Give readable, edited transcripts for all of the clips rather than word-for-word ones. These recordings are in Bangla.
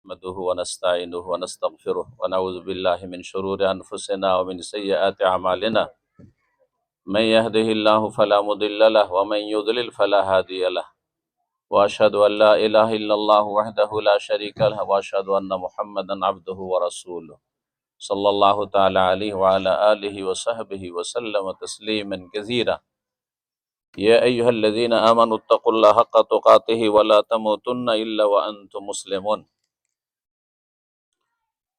نحمده ونستعينه ونستغفره ونعوذ بالله من شرور أنفسنا ومن سيئات أعمالنا من يهده الله فلا مضل له ومن يضلل فلا هادي له وأشهد أن لا إله إلا الله وحده لا شريك له وأشهد أن محمدا عبده ورسوله صلى الله تعالى عليه وعلى آله وصحبه وسلم تسليما كثيرا يا أيها الذين آمنوا اتقوا الله حق تقاته ولا تموتن إلا وأنتم مسلمون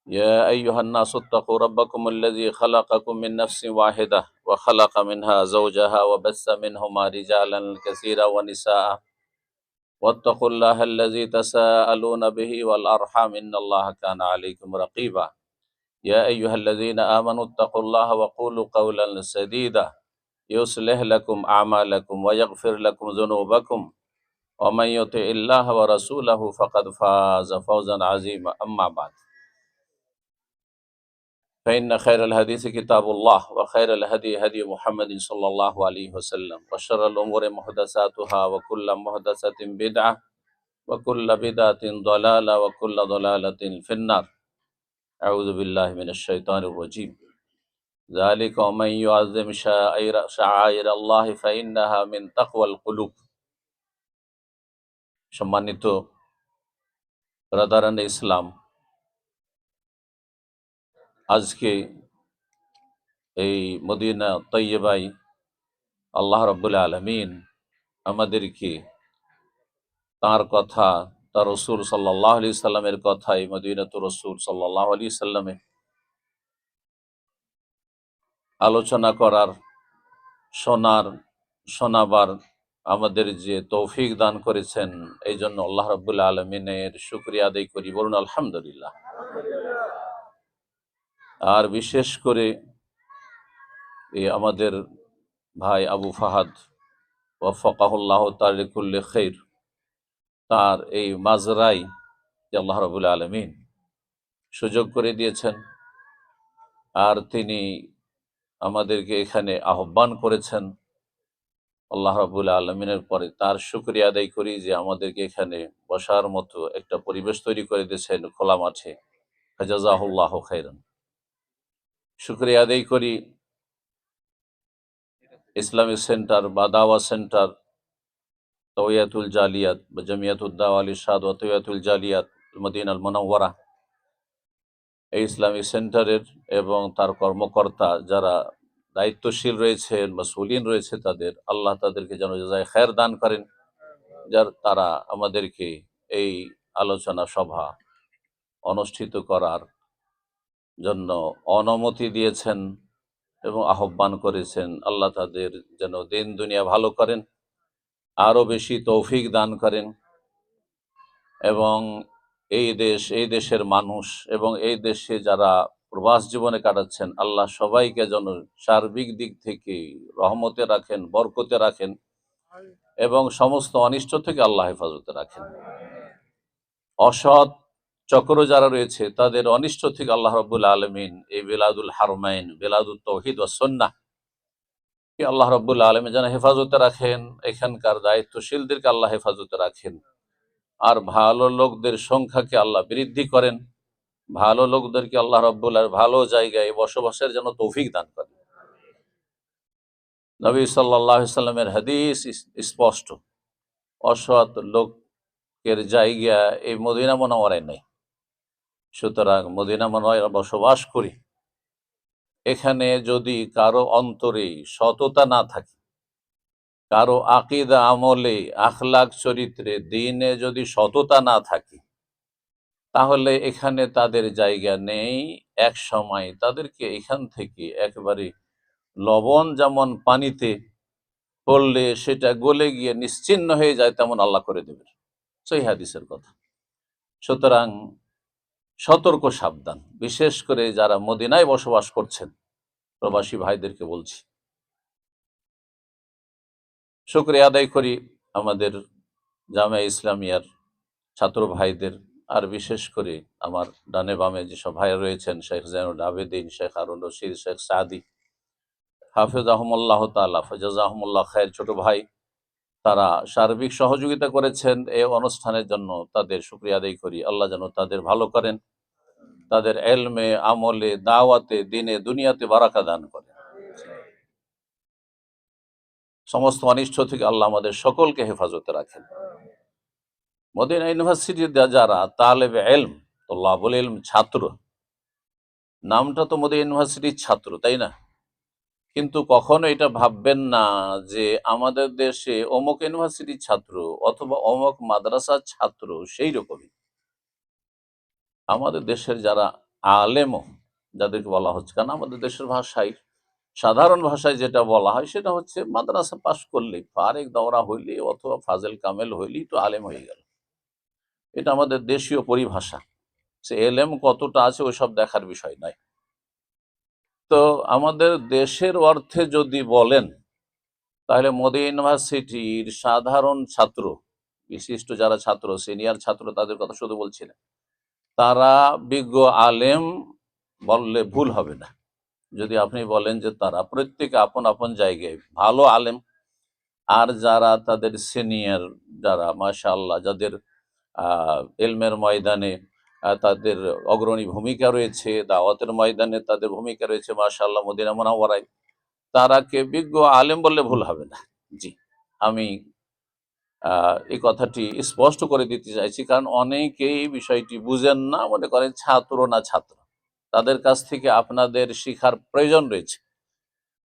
يا أيها الناس اتقوا ربكم الذي خلقكم من نفس واحدة وخلق منها زوجها وبث منهما رجالا كثيرا ونساء واتقوا الله الذي تساءلون به والأرحام إن الله كان عليكم رقيبا يا أيها الذين آمنوا اتقوا الله وقولوا قولا سديدا يصلح لكم أعمالكم ويغفر لكم ذنوبكم ومن يطع الله ورسوله فقد فاز فوزا عظيما أما بعد فإن خير الحديث كتاب الله وخير الهدي هدي محمد صلى الله عليه وسلم وشر الأمور محدثاتها وكل محدثة بدعة وكل بدعة ضلالة وكل ضلالة في النار أعوذ بالله من الشيطان الرجيم ذلك ومن يعظم شعائر الله فإنها من تقوى القلوب সম্মানিত ব্রাদারান ইসলাম, আজকে এই মদিনা তৈয়বায় আল্লাহ রাব্বুল আলামিন আমাদেরকে তার কথা, তার রসুল সাল্লাল্লাহু আলাইহি সাল্লামের কথাই মদিনাতুর রসুল সাল্লাল্লাহু আলাইহি সাল্লামে আলোচনা করার, শোনাবার আমাদের যে তৌফিক দান করেছেন, এই জন্য আল্লাহ রাব্বুল আলামিনের শুকরিয়া আদায় করি, বলুন আলহামদুলিল্লাহ। আর বিশেষ করে এই আমাদের ভাই আবু ফাহাদ ওয়াফাকাহুল্লাহ তাআলা লিকুল্লি খাইর, তার এই মাজরাই যে আল্লাহ রাব্বুল আলামিন সুযোগ করে দিয়েছেন, আর তিনি আমাদেরকে এখানে আহ্বান করেছেন, আল্লাহ রাব্বুল আলামিনের পরে তার শুকরিয়া আদায় করি যে আমাদেরকে এখানে বসার মতো একটা পরিবেশ তৈরি করে দিয়েছেন খোলা মাঠে। জাযাহুল্লাহু খাইরান। শুকরিয়া আদায় করি ইসলামিক সেন্টার বা দাওয়া সেন্টার তাওয়াইয়াতুল জালিয়াত বা জামিয়াতুদ দাওয়া আল ইরশাদ ওয়া তাওয়াইয়াতুল জালিয়াত মদিনাল মুনাওয়ারা, এই ইসলামিক সেন্টারের এবং তার কর্মকর্তা যারা দায়িত্বশীল রয়েছেন, মাসউলিন রয়েছে, আল্লাহ তাদেরকে যেন জাযায়ে খায়ের দান করেন, যার তারা আমাদেরকে এই আলোচনা সভা অনুষ্ঠিত করার জন্য অনুমতি দিয়েছেন এবং আহ্বান করেছেন। আল্লাহ তাদের যেন দিন দুনিয়া ভালো করেন, আরো বেশি তৌফিক দান করেন, এবং এই দেশের মানুষ এবং এই দেশে যারা প্রবাস জীবনে কাটাচ্ছেন, আল্লাহ সবাইকে যেন সার্বিক দিক থেকে রহমতে রাখেন, বরকতে রাখেন, এবং সমস্ত অনিষ্ট থেকে আল্লাহ হেফাজতে রাখেন। অসৎ চক্র যারা রয়েছে তাদের অনিষ্ট থেকে আল্লাহ রাব্বুল আলামিন এই বিলাদুল হারমাইন, বিলাদুত তাওহীদ ওয়াস সুন্নাহ কে আল্লাহ রাব্বুল আলামিন যেন হেফাজতে রাখেন, এখানকার দায়িত্বশীলদেরকে আল্লাহ হেফাজতে রাখেন, আর ভালো লোকদের সংখ্যাকে আল্লাহ বৃদ্ধি করেন, ভালো লোকদেরকে আল্লাহ রাব্বুল আলামিন ভালো জায়গায় বসবাসের জন্য তৌফিক দান করেন। নবী সাল্লাল্লাহু আলাইহি সাল্লামের হাদিস স্পষ্ট, অসৎ লোকের জায়গা এই মদিনা মুনাওয়ারায় নেই। সুতরাং মদিনা মুনাওয়ারায় বসবাস করি, এখানে যদি কারো অন্তরে সততা না থাকে, কারো আকীদা আমলে আখলাক চরিত্রে দ্বীনে যদি সততা না থাকে, তাহলে এখানে তাদের জায়গা নেই। এক সময় তাদেরকে এখান থেকে একেবারে লবণ যেমন পানিতে পড়লে সেটা গলে গিয়ে নিশ্চিহ্ন হয়ে যায়, তেমন আল্লাহ করে দেবেন। সহিহ হাদিসের কথা। সুতরাং সতর্ক সাবধান, বিশেষ করে যারা মদিনায় বসবাস করছেন প্রবাসী ভাইদেরকে বলছি। শুকরিয়া আদায় করি আমাদের জামিয়া ইসলামিয়ার ছাত্র ভাইদের, আর বিশেষ করে আমার ডানে বামে যেসব ভাইরা রয়েছেন, শেখ জাইনুল আবেদিন, শেখ হারুন রশিদ, শেখ সাদি, হাফেজাহুমুল্লাহ তাআলা, জাযাহুমুল্লাহ খায়ের, ছোট ভাই তারা সার্বিক সহযোগিতা করেছেন এই অনুষ্ঠানের জন্য, তাদের শুকরিয়া আদায় করি। আল্লাহ যেন তাদের ভালো করেন, তাদের এলমে, আমলে, দাওয়াতে, দিনে, দুনিয়াতে বারাকা দান করেন। সমস্ত অনিষ্ট থেকে আল্লাহ আমাদের সকলকে হেফাজতে রাখেন। মদিনা ইউনিভার্সিটির যারা তালেবে এলম, তোল্লাবুল ইলম, ছাত্র, নামটা তো মদিনা ইউনিভার্সিটির ছাত্র, তাই না? কিন্তু কখনো এটা ভাববেন না যে আমাদের দেশে অমুক ইউনিভার্সিটির ছাত্র অথবা অমুক মাদ্রাসার ছাত্র সেই রকমই। আমাদের দেশের যারা আলেমও, যাদেরকে বলা হচ্ছে, কারণ আমাদের দেশের ভাষায়, সাধারণ ভাষায় যেটা বলা হয় সেটা হচ্ছে মাদ্রাসা পাশ করলেই, ফারেক দওরা হইলে অথবা ফাজেল কামেল হইলেই তো আলেম হয়ে গেল। এটা আমাদের দেশীয় পরিভাষা। সে এলেম কতটা আছে ওইসব দেখার বিষয় নয়। তো আমাদের দেশের অর্থে যদি বলেন, তাহলে মদিনা ইউনিভার্সিটির সাধারণ ছাত্র, বিশিষ্ট যারা ছাত্র, সিনিয়র ছাত্র, তাদের কথা শুধু বলছি না, তারা বিজ্ঞ আলেম বললে ভুল হবে না। যদি আপনি বলেন যে তারা প্রত্যেকে আপন আপন জায়গায় ভালো আলেম, আর যারা তাদের সিনিয়র, যারা মাশাআল্লাহ, যাদের ইলমের ময়দানে তাদের অগ্রণী ভূমিকা রয়েছে, দাওয়াতের ময়দানে তাদের ভূমিকা রয়েছে মাশাআল্লাহ মদিনা মুনাওয়ারায়, তারাকে বিজ্ঞ আলেম বললে ভুল হবে না। জি, আমি এই কথাটি স্পষ্ট করে দিতে চাইছি, কারণ অনেকেই বিষয়টি বুঝেন না, মনে করেন ছাত্র না ছাত্র। তাদের কাছ থেকে আপনাদের শিখার প্রয়োজন রয়েছে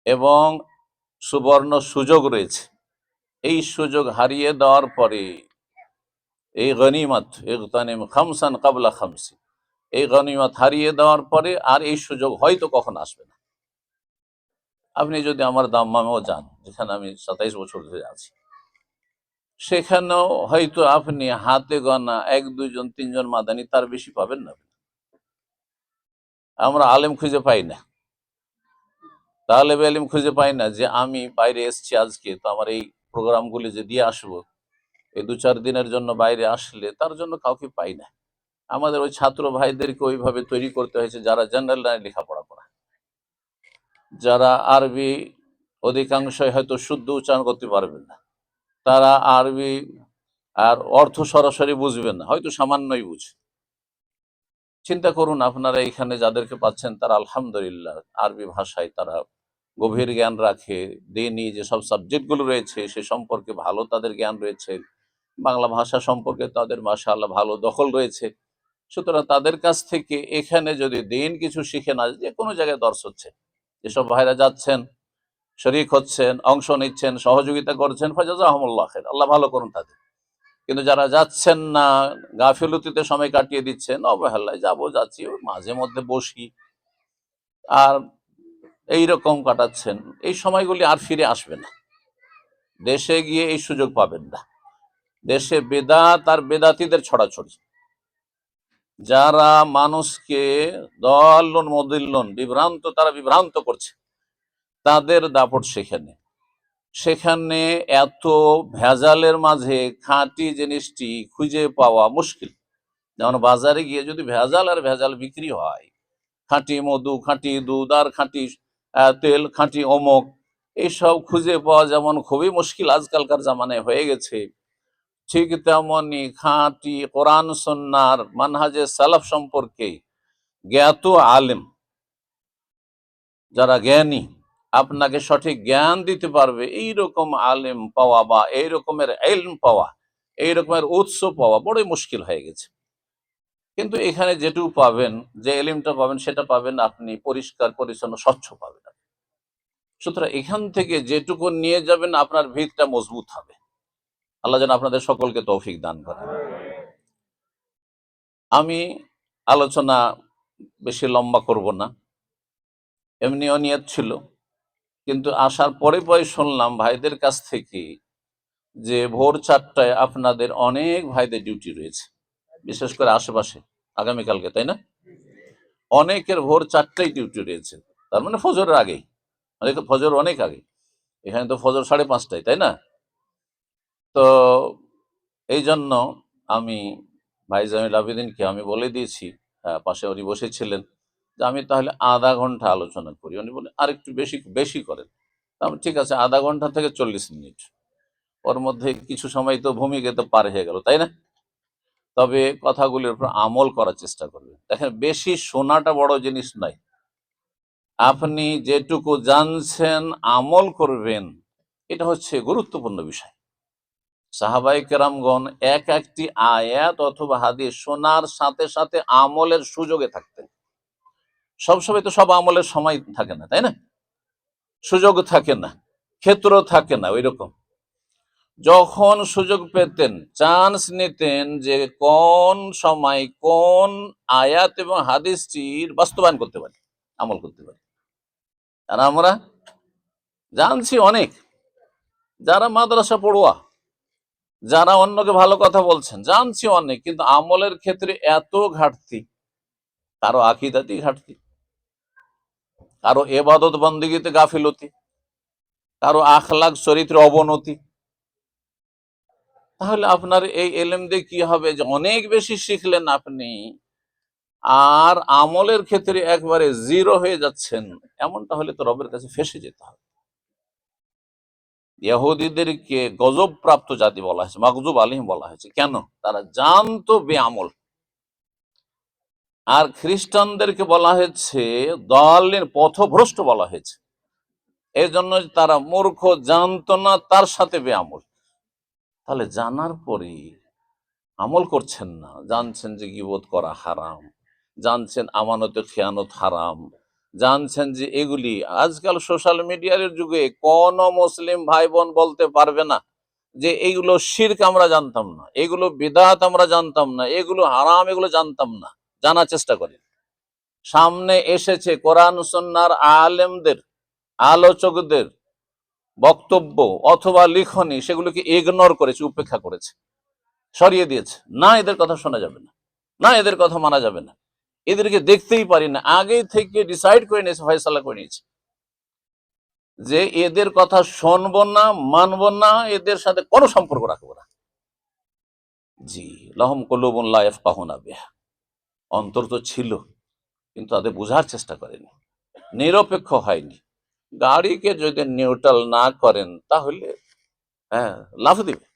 এবং সুবর্ণ সুযোগ রয়েছে। এই সুযোগ হারিয়ে দেওয়ার পরে, এই গনিমত, ইগতানিম খামসান কাবলা খামসি, এই গনিমত হারিয়ে দেওয়ার পরে আর এই সুযোগ হয়তো কখন আসবে না। আপনি যদি আমার দাম্মামেও যান, যেখানে আমি 27 বছর ধরে আছি, সেখানেও হয়তো আপনি হাতে গোনা 1, 2 জন, 3 জন মাদানি, তার বেশি পাবেন না। আমরা আলেম খুঁজে পাই না, তালেবে ইলম খুঁজে পাই না, যে আমি বাইরে এসছি আজকে, তো আমার এই প্রোগ্রামগুলি যে দিয়ে আসবো, এই 2-4 দিনের জন্য বাইরে আসলে তার জন্য কাউকে পাই না। আমাদের ওই ছাত্র ভাইদেরকে ওইভাবে তৈরি করতে হয়েছে যারা জেনারেল লাইনে লেখাপড়া করা, যারা আরবি অধিকাংশই হয়তো শুদ্ধ উচ্চারণ করতে পারবেন না, তারা আরবি আর অর্থ সরাসরি বুঝবেন না, হয়তো সামান্যই বুঝে। চিন্তা করুন, আপনারা এখানে যাদেরকে পাচ্ছেন তারা আলহামদুলিল্লাহ আরবি ভাষায় তারা গভীর জ্ঞান রাখে, দিনই যেসব সাবজেক্টগুলো রয়েছে সে সম্পর্কে ভালো তাদের জ্ঞান রয়েছে, বাংলা ভাষা সম্পর্কে তাদের মাশাআল্লাহ ভালো দখল রয়েছে। সুতরাং তাদের কাছ থেকে এখানে যদি দিন কিছু শিখে না, যে কোনো জায়গায় দর্শ হচ্ছে, যেসব ভাইরা যাচ্ছেন, শরীক হচ্ছেন, অংশ নিচ্ছেন, সহযোগিতা করছেন, ফাজাজাহুমুল্লাহ খাইর, আল্লাহ ভালো করুন তাদের। কিন্তু যারা যাচ্ছেন না, গাফিলতিতে সময় কাটিয়ে দিচ্ছেন, অবহেলায় যাচ্ছি, মাঝে মধ্যে বসি, আর এইরকম কাটাচ্ছেন, এই সময়গুলি আর ফিরে আসবে না। দেশে গিয়ে এই সুযোগ পাবেন না। দেশে বেদাত আর বেদাতীদের ছড়াছড়ি, যারা মানুষকে দল্লন মদিল্লন, তারা বিভ্রান্ত করছে, তাদের দাপট সেখানে। সেখানে এত ভেজালের মাঝে খাঁটি জিনিসটি খুঁজে পাওয়া মুশকিল। যেমন বাজারে গিয়ে যদি ভেজাল আর ভেজাল বিক্রি হয়, খাঁটি মধু, খাঁটি দুধ, আর খাঁটি তেল, খাঁটি অমক, এইসব খুঁজে পাওয়া যেমন খুবই মুশকিল আজকালকার জামানায় হয়ে গেছে, ঠিক তেমনি খাঁটি কোরআন সুন্নাহর মানহাজে সালাফ সম্পর্কে জ্ঞাত আলেম, যারা জ্ঞানী, আপনাকে সঠিক জ্ঞান দিতে পারবে, এই রকম আলেম পাওয়া বা এই রকমের ইলম পাওয়া, এই রকমের উৎস পাওয়া বড়ই মুশকিল হয়ে গেছে। কিন্তু এখানে যেটুকু পাবেন, যে এলিমটা পাবেন, সেটা পাবেন আপনি পরিষ্কার পরিচ্ছন্ন স্বচ্ছ পাবেন। সুতরাং এখান থেকে যেটুকু নিয়ে যাবেন আপনার ভিতটা মজবুত হবে। আল্লাহ যেন আপনাদের সকলকে তৌফিক দান করেন। আমি আলোচনা বেশি লম্বা করব না, এমনি নিয়ত ছিল, কিন্তু আসার পরে পরে শুনলাম ভাইদের কাছ থেকে যে ভোর 4টায় আপনাদের অনেক ভাইদের ডিউটি রয়েছে, বিশেষ করে আশেপাশে আগামীকালকে, তাই না? অনেকের ভোর 4টায় ডিউটি রয়েছে, তার মানে ফজরের আগেই, ফজর অনেক আগে। এখানে তো ফজর 5:30টায়, তাই না? তো এই জন্য আমি ভাই জামিল আবেদিনকে আমি বলে দিয়েছি, পাশে উনি বসেছিলেন, যে আমি তাহলে আধা ঘন্টা আলোচনা করি। উনি বলে আর একটু বেশি বেশি করেন। আমি ঠিক আছে, আধা ঘন্টা থেকে 40 মিনিট। ওর মধ্যে কিছু সময় তো ভূমিকা তো পার হয়ে গেল, তাই না? তবে কথাগুলির উপর আমল করার চেষ্টা করবেন। দেখেন, বেশি শোনাটা বড় জিনিস নয়, আপনি যেটুকু জানছেন আমল করবেন, এটা হচ্ছে গুরুত্বপূর্ণ বিষয়। সাহাবায়ে কেরামগণ এক একটি আয়াত অথবা হাদিস শোনার সাথে সাথে আমলের সুযোগে থাকতেন। সবসময় তো সব আমলের সময় থাকে না, তাই না? সুযোগ থাকে না, ক্ষেত্র থাকে না ওই রকম। যখন সুযোগ পেতেন, চান্স নিতেন যে কোন সময় কোন আয়াত এবং হাদিসটির বাস্তবায়ন করতে পারি, আমল করতে পারি। আর আমরা জানছি অনেক, যারা মাদ্রাসা পড়ুয়া, যারা অন্যকে ভালো কথা বলছেন, জানছি অনেক, কিন্তু আমলের ক্ষেত্রে এত ঘাটতি। কারো আকীদাতি ঘাটতি, কারো এবাদত বন্দেগীতে গাফিলতি, কারো আখলাক চরিত্রে অবনতি। তাহলে আপনার এই এলেম দিয়ে কি হবে যে অনেক বেশি শিখলেন আপনি, আর আমলের ক্ষেত্রে একবারে জিরো হয়ে যাচ্ছেন। এমনটা হলে তো রবের কাছে ফেঁসে যেতে হবে। ইহুদিদেরকে গজব প্রাপ্ত জাতি বলা হয়েছে, মাগজুব আলিম বলা হয়েছে। কেন? তারা জানতো বেআমল। আর খ্রিস্টানদেরকে বলা হয়েছে দলের পথভ্রষ্ট বলা হয়েছে। এই জন্য তারা মূর্খ, জানতো না, তার সাথে বেআমল। তাহলে জানার পরে আমল করছেন না, জানছেন যে গীবত করা হারাম, জানছেন আমানতে খেয়ানত হারাম, জানছেন যে এগুলি আজকাল সোশ্যাল মিডিয়ার যুগে কোন মুসলিম ভাই বোন বলতে পারবে না যে এইগুলো শিরক আমরা জানতাম না, এগুলো বিদআত আমরা জানতাম না, এগুলো হারাম, এগুলো জানতাম না। জানার চেষ্টা করি। সামনে এসেছে কোরআন সুন্নাহর আলেমদের, আলোচকদের বক্তব্য অথবা লিখনি, সেগুলোকে ইগনোর করেছে, উপেক্ষা করেছে, সরিয়ে দিয়েছে। না, এদের কথা শোনা যাবে না, না এদের কথা মানা যাবে না, এদেরকে দেখতেই পারি না। আগে থেকে ডিসাইড করে নিয়েছে, ফয়সালা করে নিয়েছে যে এদের কথা শুনবো না, মানবো না, এদের সাথে কোনো সম্পর্ক রাখবো না। জি, লাহুম কুলুবুন লা ইয়াফকাহুনা বিহা, অন্তর তো ছিল, কিন্তু তাদের বোঝার চেষ্টা করেনি, নিরপেক্ষ হয়নি। গাড়িকে যদি নিউট্রাল না করেন তাহলে লাফ দিবে,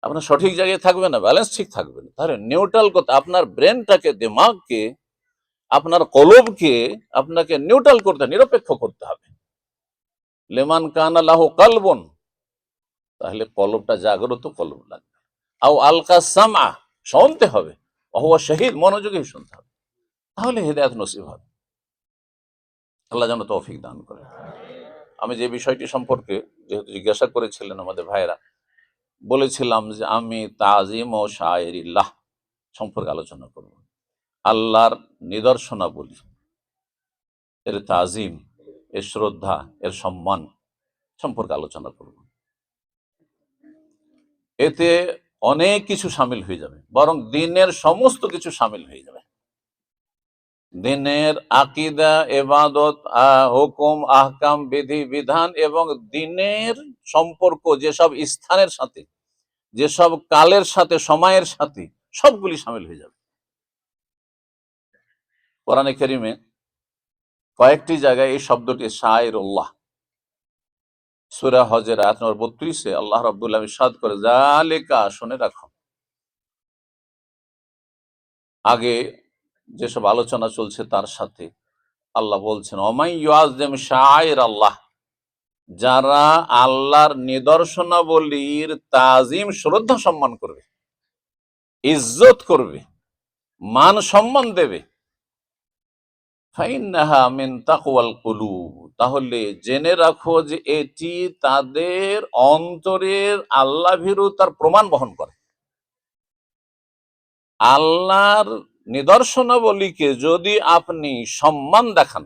আপনার সঠিক জায়গায় থাকবে না, ব্যালেন্স ঠিক থাকবে না। তাহলে নিউট্রাল করতে আপনার ব্রেনটাকে, দিমাগকে, আপনার কলবকে আপনাকে নিউট্রাল করতে, নিরপেক্ষ করতে হবে। লিমান কানা লাহু কালবুন, তাহলে কলবটা জাগ্রত কলব লাগবে। আও আলকা সামআ, শুনতে হবে, অহুয়া শাহিদ, মনোযোগী শুনতে হবে, তাহলে হেদায়েত নসিব হবে। আল্লাহ যেন তৌফিক দান করে। আমি যে বিষয়টি সম্পর্কে যেহেতু জিজ্ঞাসা করেছিলেন আমাদের ভাইরা, বলেছিলাম যে আমি তাজিম ও শায়েরিল্লাহ সম্পর্কে আলোচনা করব। আল্লাহর নিদর্শনাবলী, এর তাজিম, এর শ্রদ্ধা, এর সম্মান সম্পর্কে আলোচনা করব। এতে অনেক কিছু সামিল হয়ে যাবে, বরং দিনের সমস্ত কিছু সামিল হয়ে যাবে। দিনের আকীদা, ইবাদত, হুকুম, আহকাম, বিধি বিধান এবং দিনের সম্পর্ক যেসব স্থানের সাথে, যেসব কালের সাথে, সময়ের সাথে, সবগুলি সামিল হয়ে যাবে। কোরআনে কারিমে কয়েকটি জায়গায় এই শব্দটি শায়রুল্লাহ, সূরা হজের আয়াত নম্বর 32-এ আল্লাহ রাব্বুল আলামিন ইরশাদ করে, যালিকা, শুনে রাখো। আগে যেসব আলোচনা চলছে তার সাথে আল্লাহ বলছেন, ওমাই ইউআযযিম শাআইর আল্লাহ, যারা আল্লাহর নিদর্শনাবলীর তাজিম, শ্রদ্ধা সম্মান করবে, ইজ্জত করবে, মান সম্মান দেবে, ফাইন্নাহা মিন তাকওয়াল কুলুব, তাহলে জেনে রাখো যে এটি তাদের অন্তরের আল্লাহ ভীরুতার প্রমাণ বহন করে। আল্লাহর নিদর্শনাবলীকে যদি আপনি সম্মান দেখান,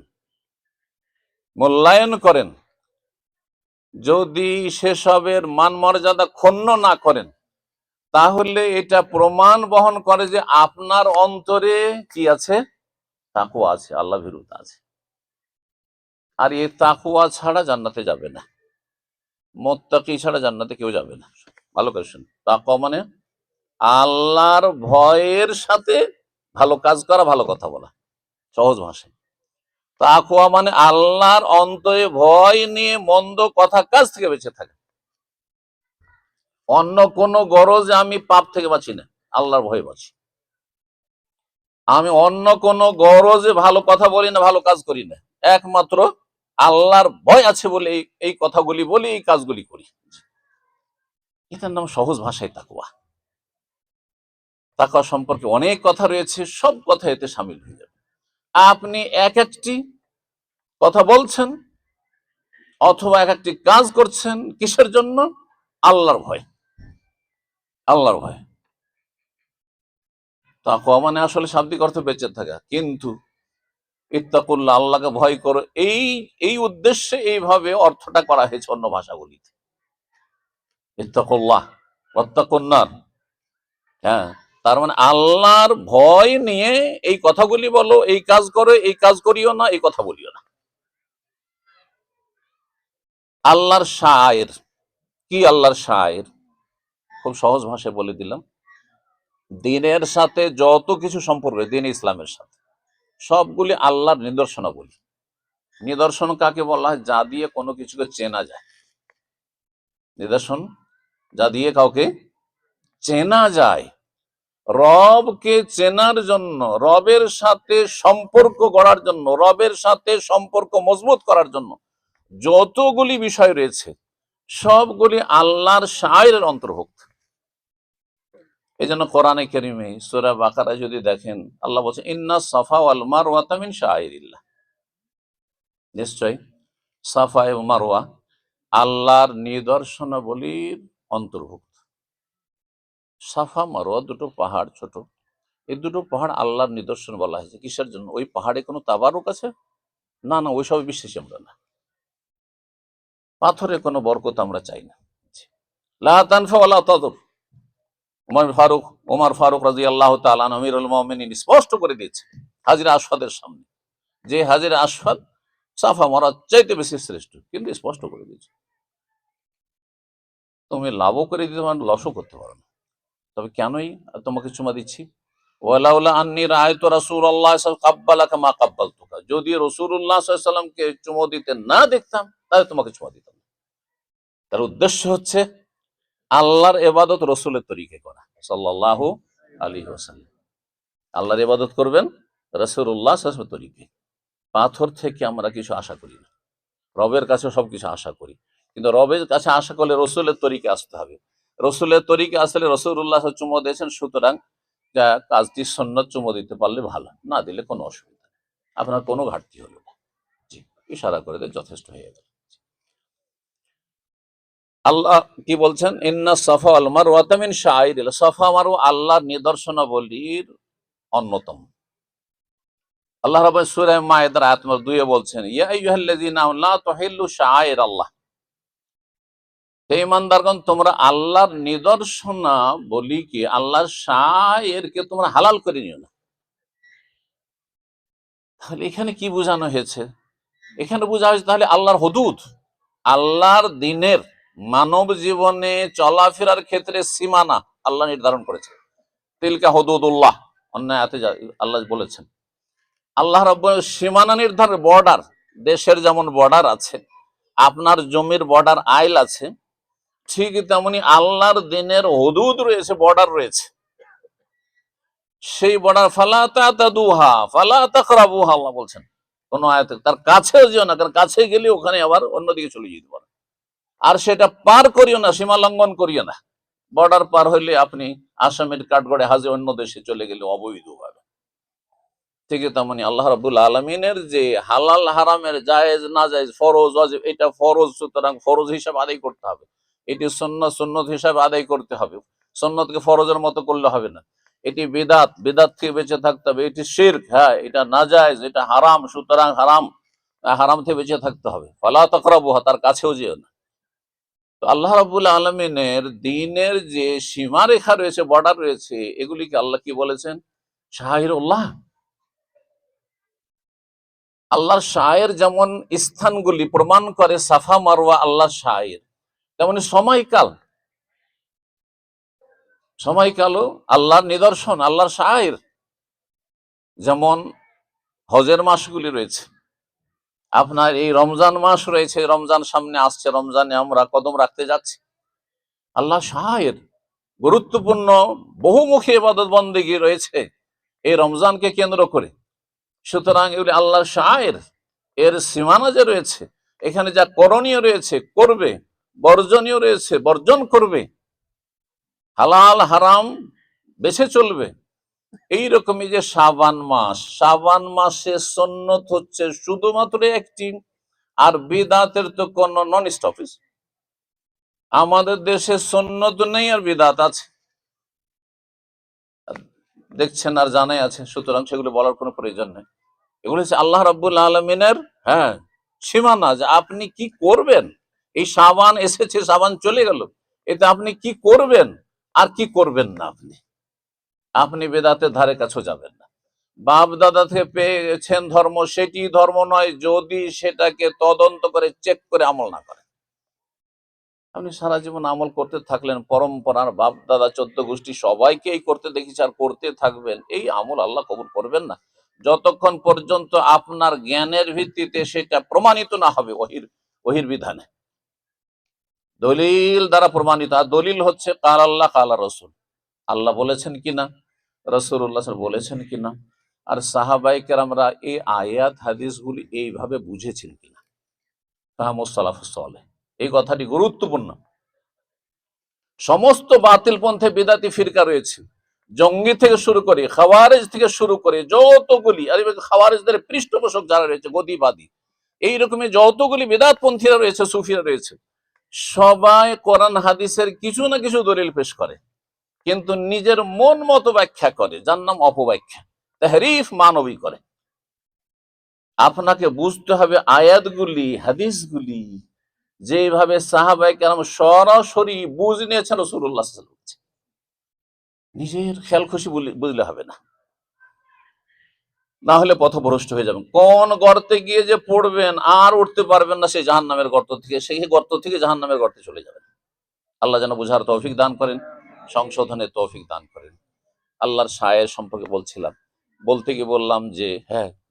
মূল্যায়ন করেন, যদি সেসবের মান মর্যাদা ক্ষুণ্ণ না করেন, তাহলে এটা প্রমাণ বহন করে যে আপনার অন্তরে কি আছে? তাকওয়া আছে, আল্লাহ ভীরুতা আছে। আর এই তাকওয়া ছাড়া জান্নাতে যাবে না, মুত্তাকি ছাড়া জান্নাতে কেউ যাবে না। ভালো করে শুনুন, তাকওয়া মানে আল্লাহর ভয়ের সাথে ভালো কাজ করা, ভালো কথা বলা, সহজ ভাষায়। তাকওয়া মানে আল্লাহর অন্তরে ভয় নিয়ে মন্দ কথা কাজ থেকে বেঁচে থাকে। অন্য কোনো গরজে আমি পাপ থেকে বাঁচি না, আল্লাহর ভয়ে বাঁচি। আমি অন্য কোনো গরজে ভালো কথা বলি না, ভালো কাজ করি না, একমাত্র আল্লাহর ভয় আছে বলে এই কথাগুলি বলি, এই কাজগুলি করি। এটার নাম সহজ ভাষায় তাকওয়া। তাকওয়া সম্পর্কে অনেক কথা রয়েছে, সব কথা এতে সামিল হয়ে যাবে। আপনি এক একটি কথা বলছেন অথবা এক একটি কাজ করছেন, কিসের জন্য? আল্লাহর ভয়, আল্লাহর ভয়। তাকওয়া মানে আসলে শাব্দিক অর্থ বেঁচে থাকা, কিন্তু ইত্তাকুল্লাহ, আল্লাহকে ভয় করো, এই এই উদ্দেশ্যে এইভাবে অর্থটা করা হয়েছে অন্য ভাষাগুলিতে। ইত্তাকুল্লাহ ওয়াত্তাকুন্নার, হ্যাঁ, তার মানে আল্লাহর ভয় নিয়ে এই কথাগুলি বলো, এই কাজ করো, এই কাজ করিও না, এই কথা বলিও না। আল্লাহর শায়ের কি? আল্লাহর শায়ের খুব সহজ ভাষায় বলে দিলাম, দিনের সাথে যত কিছু সম্পর্ক, দিন ইসলামের সাথে সবগুলি আল্লাহর নিদর্শনাবলী। নিদর্শন কাকে বলা হয়? যা দিয়ে কোনো কিছুকে চেনা যায়। নিদর্শন যা দিয়ে কাউকে চেনা যায়। রবকে চেনার জন্য, রবের সাথে সম্পর্ক গড়ার জন্য, রবের সাথে সম্পর্ক মজবুত করার জন্য যতগুলি বিষয় রয়েছে সবগুলি আল্লাহর শায়ের অন্তর্ভুক্ত। এই জন্য কোরআনে কারিমে সূরা বাকারা যদি দেখেন, আল্লাহ বলছেন ইন্না সাফা ওয়াল মারওয়াতা মিন শাআইরিল্লাহ। নিশ্চয় সাফা এবং মারওয়া আল্লাহর নিদর্শনাবলীর অন্তর্ভুক্ত। সাফা মারওয়া দুটো পাহাড়, ছোট, এই দুটো পাহাড় আল্লাহর নিদর্শন বলা হয়েছে। কিসের জন্য? ওই পাহাড়ে কোনো তাবারুক আছে? না, না, ওইসব বিশ্বাসী আমরা না। পাথরে কোনো বরকত আমরা চাই না। লা তানফা ওয়ালা তাদুর। ওমর ফারুক রাদিয়াল্লাহু তাআলা আমিরুল মুমিনিন স্পষ্ট করে দিয়েছে হাজরে আসওয়াদের সামনে, যে হাজরে আসওয়াদ সাফা মারওয়ার চাইতে বেশি শ্রেষ্ঠ, কিন্তু স্পষ্ট করে দিয়েছে তুমি লাভও করে দিতে পারো, লসও করতে পারো না। তবে কেনই তোমাকে চুমা দিচ্ছি? ওয়ালাউলা আন্নী রাআইতু রাসূলুল্লাহ কাব্বালাকা মা কাব্বালতুকা। যদি রাসূলুল্লাহ সাল্লাল্লাহু আলাইহি ওয়াসাল্লামকে চুমো দিতে না দেখতাম তাহলে তোমাকে চুমা দিতাম। তার উদ্দেশ্য হচ্ছে আল্লাহর ইবাদত রাসূলের তরিকায় করা, সাল্লাল্লাহু আলাইহি ওয়াসাল্লাম। আল্লাহর ইবাদত করবেন রাসূলুল্লাহ সাল্লাল্লাহু আলাইহি ওয়াসাল্লামের তরিকায়। পাথর থেকে আমরা কিছু আশা করি না, রবের কাছে সবকিছু আশা করি, কিন্তু রবের কাছে আশা করলে রসুলের তরিকে আসতে হবে। রসুলের তরিকে আসলে রসুল্লাহ চুমো দিয়েছেন, সুতরাং কাজটি সুন্নত, চুমো দিতে পারলে ভালো, না দিলে কোনো অসুবিধা নেই, আপনার কোনো ঘাটতি হলো না। জি, ইশারা করে দিয়ে যথেষ্ট হয়ে গেল। আল্লাহ কি বলছেন? ইন্না সাফা ওয়াল মারওয়াতা মিন শাআইরিল্লাহ। সাফা মারওয়া আল্লাহর নিদর্শনাবলীর অন্যতম। আল্লাহ রাব্বুল সূরা মায়েদার আয়াত নম্বর 2 এ বলছেন ইয়া আইয়ুহাল্লাযীনা আমানু লা তুহিল্লু শাআইরাল্লাহ। হে ইমানদারগণ, তোমরা আল্লাহর নিদর্শনাবলীকে, আল্লাহর শায়েরকে তোমরা হালাল করে নিও না। তাহলে এখানে কি বোঝানো হয়েছে? এখানে বোঝা হয়েছে তাহলে আল্লাহর হুদুদ, আল্লাহর দ্বীনের মানব জীবনে চলাফেরার ক্ষেত্রে সীমানা আল্লাহ নির্ধারণ করেছে। তিলকা হুদুদুল্লাহ, অন্য আয়াতে আল্লাহ বলেছেন। আল্লাহ রাব্বুল সীমানা নির্ধারণ, বর্ডার, দেশের যেমন বর্ডার আছে, আপনার জমির বর্ডার আইল আছে, ঠিক তেমনি আল্লাহর দ্বীনের হুদুদ রয়েছে, বর্ডার রয়েছে। সেই বর্ডার ফালা তাতাদুহা ফালা তাকরাবুহা, আল্লাহ বলছেন কোন আয়াতে, তার কাছেও যেও না, কারণ কাছে গেলে ওখানে আবার অন্যদিকে চলে যেতে পারে। আর সেটা পার করিও না, সীমা লঙ্ঘন করিও না। বর্ডার পার হইলে আপনি আসামের কাঠগড়ে হাজে অন্য দেশে চলে গেলে অবৈধভাবে। ঠিক তেমনি আল্লাহ রাব্বুল আলামিনের যে হালাল হারামের, জায়েজ না জায়েজ, ফরজ ওয়াজিব, এটা ফরজ, সুতরাং ফরজ হিসাবে আদায় করতে হবে। এটি সুন্নাত, সুন্নত হিসাবে আদায় করতে হবে। সুন্নতকে ফরজের মতো করলে হবে না। এটি বিদআত, বিদআত থেকে বেঁচে থাকতে হবে। এটি শিরক, হ্যাঁ এটা নাজায়েজ, এটা হারাম, সুতরাং হারাম, হারাম থেকে বেঁচে থাকতে হবে। ফালা তাকরাবুহা, তার কাছেও যেও না। তো আল্লাহ রাব্বুল আলামিনের দ্বীনের যে সীমারেখা রয়েছে, বর্ডার রয়েছে, এগুলিকে আল্লাহ কি বলেছেন? শাআইরুল্লাহ। আল্লাহর শায়ের যেমন স্থানগুলি প্রমাণ করে সাফা মারওয়া আল্লাহর শায়ের, তেমনি সময়কাল, সময়কালও আল্লাহর নিদর্শন, আল্লাহর শায়ের। যেমন হজের মাসগুলি রয়েছে, আপনার এই রমজান মাস রয়েছে, রমজান সামনে আসছে, রমজানে আমরা কদম রাখতে যাচ্ছি। আল্লাহ শায়ের গুরুত্বপূর্ণ বহুমুখী ইবাদত বন্দেগী রয়েছে এই রমজানকে কেন্দ্র করে। সুতরাং এগুলি আল্লাহর শায়ের, এর সীমানা যে রয়েছে, এখানে যা করণীয় রয়েছে করবে, বর্জনীয় রয়েছে বর্জন করবে, হালাল হারাম বেছে চলবে। এইরকমই যে শাবান মাসে সুন্নত হচ্ছে শুধুমাত্র একটি, আর বিদাতের তো কোন নন স্টপেজ। আমাদের দেশে সুন্নত নেই আর বিদাত আছে, দেখছেন আর জানাই আছে, সুতরাং সেগুলো বলার কোনো প্রয়োজন নেই। এগুলো হচ্ছে আল্লাহ রাব্বুল আলমিনের সীমানা, যে আপনি কি করবেন। এই শাবান এসেছে, শাবান চলে গেল, এতে আপনি কি করবেন আর কি করবেন না। আপনি বেদাতের ধারে কাছেও যাবেন না। বাপ দাদা থেকে পেয়েছেন ধর্ম, সেটি ধর্ম নয় যদি সেটাকে তদন্ত করে চেক করে আমল না করে। আপনি সারা জীবন আমল করতে থাকলেন, পরম্পরার বাপ দাদা 14 গোষ্ঠী সবাইকে এই করতে দেখেছি আর করতে থাকবেন, এই আমল আল্লাহ কবুল করবেন না যতক্ষণ পর্যন্ত আপনার জ্ঞানের ভিত্তিতে সেটা প্রমাণিত না হবে ওহির বিধানে, দলিল দ্বারা প্রমাণিত। আর দলিল হচ্ছে কাল আল্লাহ কাল রসুল, আল্লাহ বলেছেন কিনা, রাসূলুল্লাহ বলেছেন কিনা, আর সাহাবায়ে কেরামরা এই আয়াত হাদিসগুলি এইভাবে বুঝেছেন কিনা, ফাহমুস সালাফুস সালেহ। এই কথাটি গুরুত্বপূর্ণ। সমস্ত বাতিল পন্থে বিদাতি ফিরকা রয়েছে, জঙ্গি থেকে শুরু করে খাওয়ারেজ থেকে শুরু করে যতগুলি, আর খাওয়ারেজদের পৃষ্ঠপোষক যারা রয়েছে গদিবাদী, এইরকমই যতগুলি বিদাত পন্থীরা রয়েছে, সুফিরা রয়েছে, সবাই কোরআন হাদিসের কিছু না কিছু দলিল পেশ করে, কিন্তু নিজের মন মতো ব্যাখ্যা করে, যার নাম অপব্যাখ্যা, তাহরিফ মানবী করে। আপনাকে বুঝতে হবে আয়াতগুলি হাদিসগুলি যেভাবে সাহাবায়ে কেরাম সরাসরি বুঝ নিয়েছেন রাসূলুল্লাহ সাল্লাল্লাহু আলাইহি ওয়াসাল্লাম, নিজের খেয়াল খুশি বুঝলে হবে না, না হলে পথভ্রষ্ট হয়ে যাবেন। কোন গর্তে গিয়ে যে পড়বেন আর উঠতে পারবেন না, সেই জাহান্নামের গর্ত থেকে, সেই গর্ত থেকে জাহান্নামের গর্তে চলে যাবেন। আল্লাহ যেন বুঝার তৌফিক দান করেন, সংশোধনের তৌফিক দান করেন। আল্লাহর শায়ের সম্পর্কে বলতে গিয়ে বললাম যে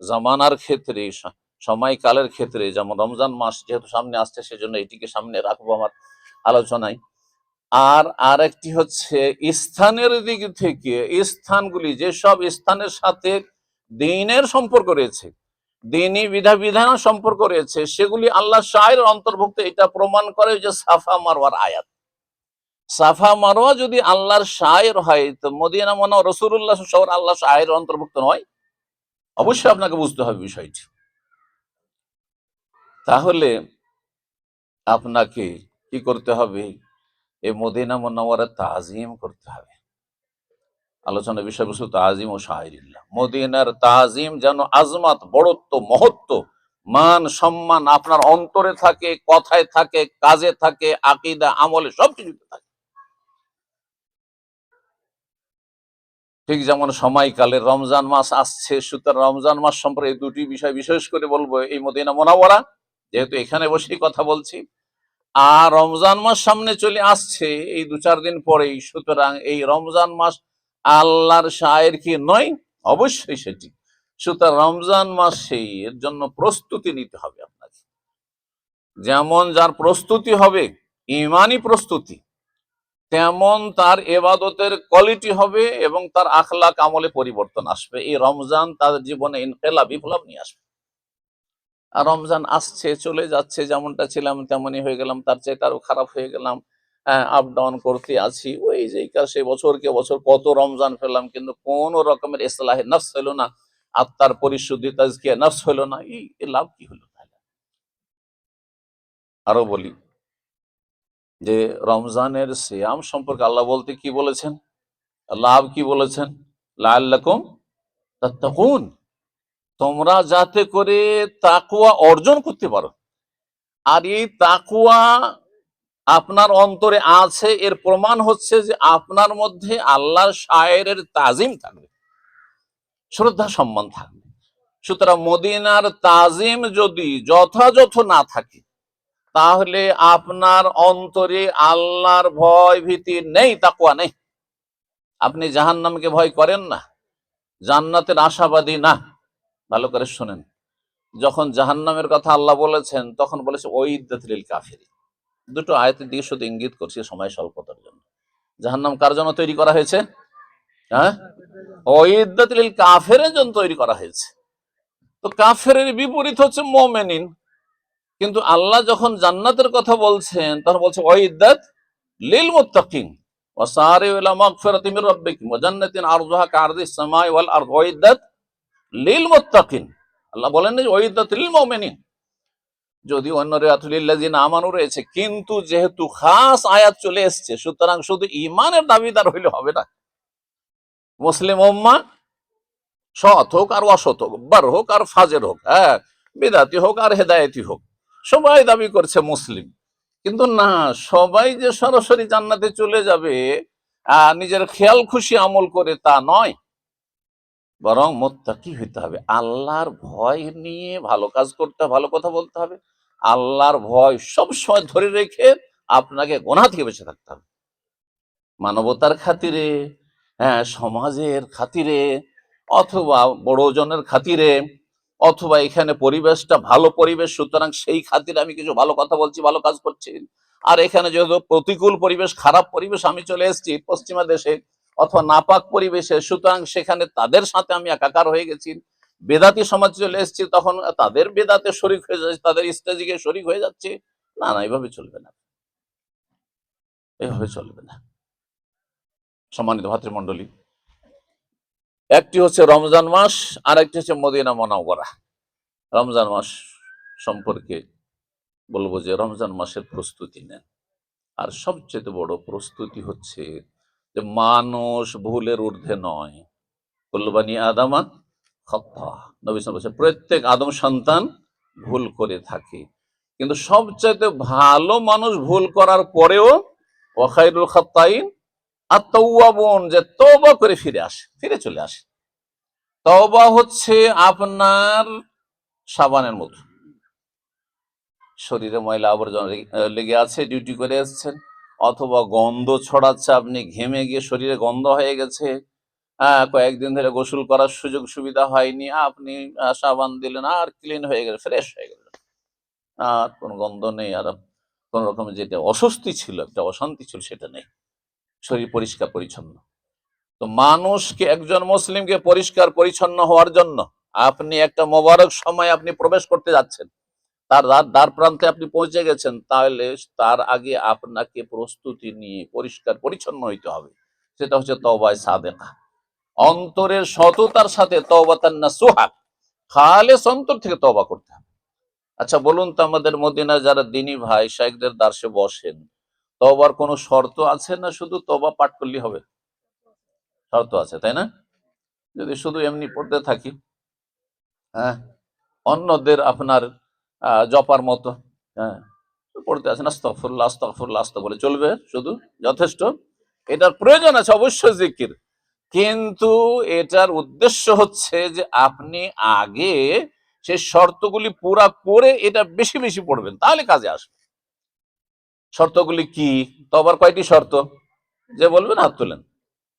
জামানার ক্ষেত্রে, সময়কালের ক্ষেত্রে, যেমন রমজান মাস যেহেতু সামনে আসছে, সেজন্য এটিকে সামনে রাখবো আমার আলোচনায়। আর আরেকটি হচ্ছে স্থানের দিক থেকে, স্থানগুলি যেসব স্থানের সাথে দ্বীনের সম্পর্ক রয়েছে, দ্বীনি বিধান সম্পর্ক রয়েছে, সেগুলি আল্লাহ শায়ের অন্তর্ভুক্ত। এটা প্রমাণ করে যে সাফা মারওয়ার আয়াত, সাফা মারওয়া যদি আল্লাহর শায়ের হয়, তো মদিনা মুনাওয়ারা রাসূলুল্লাহ শহর আল্লাহ শায়ের অন্তর্ভুক্ত নয়? অবশ্যই আপনাকে বুঝতে হবে বিষয়টি। তাহলে আপনাকে কি করতে হবে? এই মদিনা মুনাওয়ারা তাজিম করতে হবে। আলোচনার বিষয়বস্তু তাজিম ও শায়রিল্লাহ। মদিনার তাজিম যেন আজমাত, বড়ত্ব, মহত্ব, মান সম্মান আপনার অন্তরে থাকে, কথায় থাকে, কাজে থাকে, আকীদা আমলে সবকিছুতে থাকে। ঠিক যেমন সময়কালে রমজান মাস আসছে, সুতরাং রমজান মাস সম্পর্কে এই দুটি বিষয় বিশেষ করে বলবো। এই মদিনা মুনাওয়ারা, যেহেতু এখানে বসেই কথা বলছি, আর রমজান মাস সামনে চলে আসছে এই 2-4 দিন পরেই, সুতরাং এই রমজান মাস আল্লাহর শায়ের কি নয়? অবশ্যই সেটি। সুতরাং রমজান মাসে এর জন্য প্রস্তুতি নিতে হবে আপনাকে। যেমন যার প্রস্তুতি হবে ইমানি প্রস্তুতি, তেমন তার এবাদতের কোয়ালিটি হবে এবং তার আখলাক আমলে পরিবর্তন আসবে। এই রমজান তার জীবনে ইনকিলাব, বিপ্লব নিয়ে আসবে। আর রমজান আসছে চলে যাচ্ছে, যেমনটা ছিলাম তেমনই হয়ে গেলাম, তার চেয়ে আরো খারাপ হয়ে গেলাম, আপ ডাউন করতে আছি, ওই যে সে বছরকে বছর কত রমজান ফেললাম, কিন্তু কোন রকমের ইসলাহে নফস হলো না, আত্মার পরিশুদ্ধি তাজকিয়া নফস হলো না। এই লাভ কি হলো? আরো বলি যে রমজানের সিয়াম সম্পর্কে আল্লাহ বলতে কি বলেছেন, লাভ কি বলেছেন? লাআল্লাকুম তাত্তাকুন, তোমরা যাতে করে তাকওয়া অর্জন করতে পারো। আর এই তাকওয়া আপনার অন্তরে আছে, এর প্রমাণ হচ্ছে যে আপনার মধ্যে আল্লাহর শায়ের তাজিম থাকবে, শ্রদ্ধা সম্মান থাকবে। সুতরাং মদিনার তাজিম যদি যথাযথ না থাকে, তাহলে আপনার অন্তরে আল্লাহর ভয় ভীতি নেই, তাকওয়া নেই। আপনি জাহান্নামকে ভয় করেন না, জান্নাতের আশাবাদী না। ভালো করে শোনেন, যখন জাহান্নামের কথা আল্লাহ বলেছেন, তখন বলেছে ওইদ্দাত লিল কাফিরিন। দুটো আয়াতের দিকে শুধু ইঙ্গিত করছি সময় স্বল্পতার জন্য। জাহান্নাম কার জন্য তৈরি করা হয়েছে? হ্যাঁ, উইদ্দাত লিল কাফিরের জন্য তৈরি করা হয়েছে। তো কাফেরের বিপরীত হচ্ছে মুমিনিন। কিন্তু আল্লাহ যখন জান্নাতের কথা বলছেন তখন বলছে উইদ্দাত লিল মুত্তাকিন ওয়াসারিউ ইলা মাগফিরাতিন মির রাব্বিকুম ওয়া জান্নাতিন আরদুহা কাআরদিস সামাই ওয়াল আরদ উইদ্দাত লিল মুত্তাকিন। আল্লাহ বলেন যে উইদ্দাত লিল মুমিনিন, যদি অন্য রিওয়ায়াতুল লিল্লাযিনা আমানু রয়েছে, কিন্তু যেহেতু খাস আয়াত চলে এসেছে সুতরাং শুধু ঈমানের দাবিদার হইলে হবে না। মুসলিম উম্মাহ সৎ হোক আর অসৎ হোক, বার হোক আর ফাজের হোক, হ্যাঁ, বিদাতি হোক আর হেদায়েতি হোক, সবাই দাবি করছে মুসলিম। কিন্তু না, সবাই যে সরাসরি জান্নাতে চলে যাবে নিজের খেয়াল খুশি আমল করে তা নয়, বরং মুত্তাকি হইতে হবে। আল্লাহর ভয় নিয়ে ভালো কাজ করতে হবে, ভালো কথা বলতে হবে। আল্লাহর ভয় সব সময় ধরে রেখে আপনাকে গুনাহ থেকে বেঁচে থাকতে হবে, মানবতার খাতিরে, হ্যাঁ, সমাজের খাতিরে, অথবা বড়জনের খাতিরে, অথবা এখানে পরিবেশটা ভালো পরিবেশ সুতরাং সেই খাতিরে আমি কিছু ভালো কথা বলছি, ভালো কাজ করছি। আর এখানে যেহেতু প্রতিকূল পরিবেশ, খারাপ পরিবেশ, আমি চলে এসেছি পশ্চিমা দেশে অথবা নাপাক পরিবেশে, সুতরাং সেখানে তাদের সাথে আমি একাকার হয়ে গেছি। বেদাতি সমাজ চলে এসেছি, তখন তাদের বেদাতে শরিক হয়ে যাচ্ছে, তাদের ইস্তেজিকে শরিক হয়ে যাচ্ছে। না না, এইভাবে চলবে না, এভাবে চলবে না। সম্মানিত ভাতৃমণ্ডলী, একটি হচ্ছে রমজান মাস, আর একটি হচ্ছে মদিনা মুনাওয়ারা। রমজান মাস সম্পর্কে বলবো যে রমজান মাসের প্রস্তুতি নেন। আর সবচেয়ে বড় প্রস্তুতি হচ্ছে যে মানুষ ভুলের ঊর্ধ্বে নয়। কুল্লু বানি আদামা খাত্তা, নবী সাল্লাল্লাহু আলাইহি ওয়াসাল্লাম, প্রত্যেক আদম সন্তান ভুল করে থাকে। কিন্তু সবচেয়ে ভালো মানুষ ভুল করার পরেও ওয়া খায়রুল খাত্তাইন আত-তাওয়াবুন, যে তওবা করে ফিরে আসে, ফিরে চলে আসে। তওবা হচ্ছে আপনার সাবানের মতো, শরীরে ময়লা আবর্জনা লেগে আছে, ডিউটি করে এসেছেন, অথবা গন্ধ ছড়াচ্ছে, আপনি ঘেমে গিয়ে শরীরে গন্ধ হয়ে গেছে, কয়েকদিন ধরে গোসল করার সুযোগ সুবিধা হয়নি, আপনি সাবান দিলেন আর ক্লিন হয়ে গেল, ফ্রেশ হয়ে গেল, আর কোনো গন্ধ নেই, আর কোন রকম যেটা অস্বস্তি ছিল, একটা অশান্তি ছিল, সেটা নেই, শরীর পরিষ্কার পরিচ্ছন্ন। তো মানুষকে, একজন মুসলিমকে পরিষ্কার পরিচ্ছন্ন হওয়ার জন্য আপনি একটা মোবারক সময় আপনি প্রবেশ করতে যাচ্ছেন, তার দ্বার প্রান্তে আপনি পৌঁছে গেছেন, তাহলে তার আগে আপনাকে প্রস্তুতি নিয়ে পরিষ্কার পরিচ্ছন্ন হইতে হবে। সেটা হচ্ছে তওবায়ে সাদেকা, অন্তরের সততার সাথে তওবাতান নাসুহা, খালেস অন্তর থেকে তওবা করতে হবে। আচ্ছা বলুন তো, আমাদের মদিনায় যারা দিনী ভাই শাইখদের দার্সে বসেন, তওবার কোনো শর্ত আছে না শুধু তওবা পাঠ করলেই হবে? শর্ত আছে, তাই না? যদি শুধু এমনি পড়তে থাকি, হ্যাঁ, অন্যদের আপনার জপার মতো, হ্যাঁ, পড়তে আছেন আস্তাগফিরুল্লাহ আস্তাগফিরুল্লাহ আস্তা বলে চলবে, শুধু যথেষ্ট? এটার প্রয়োজন আছে অবশ্যই জিকির, কিন্তু এটার উদ্দেশ্য হচ্ছে যে আপনি আগে সেই শর্তগুলি পুরা করে এটা বেশি বেশি পড়বেন, তাহলে কাজে আসবে। শর্তগুলি কি? তওবার কয়টি শর্ত যে বলবেন হাত তোলেন?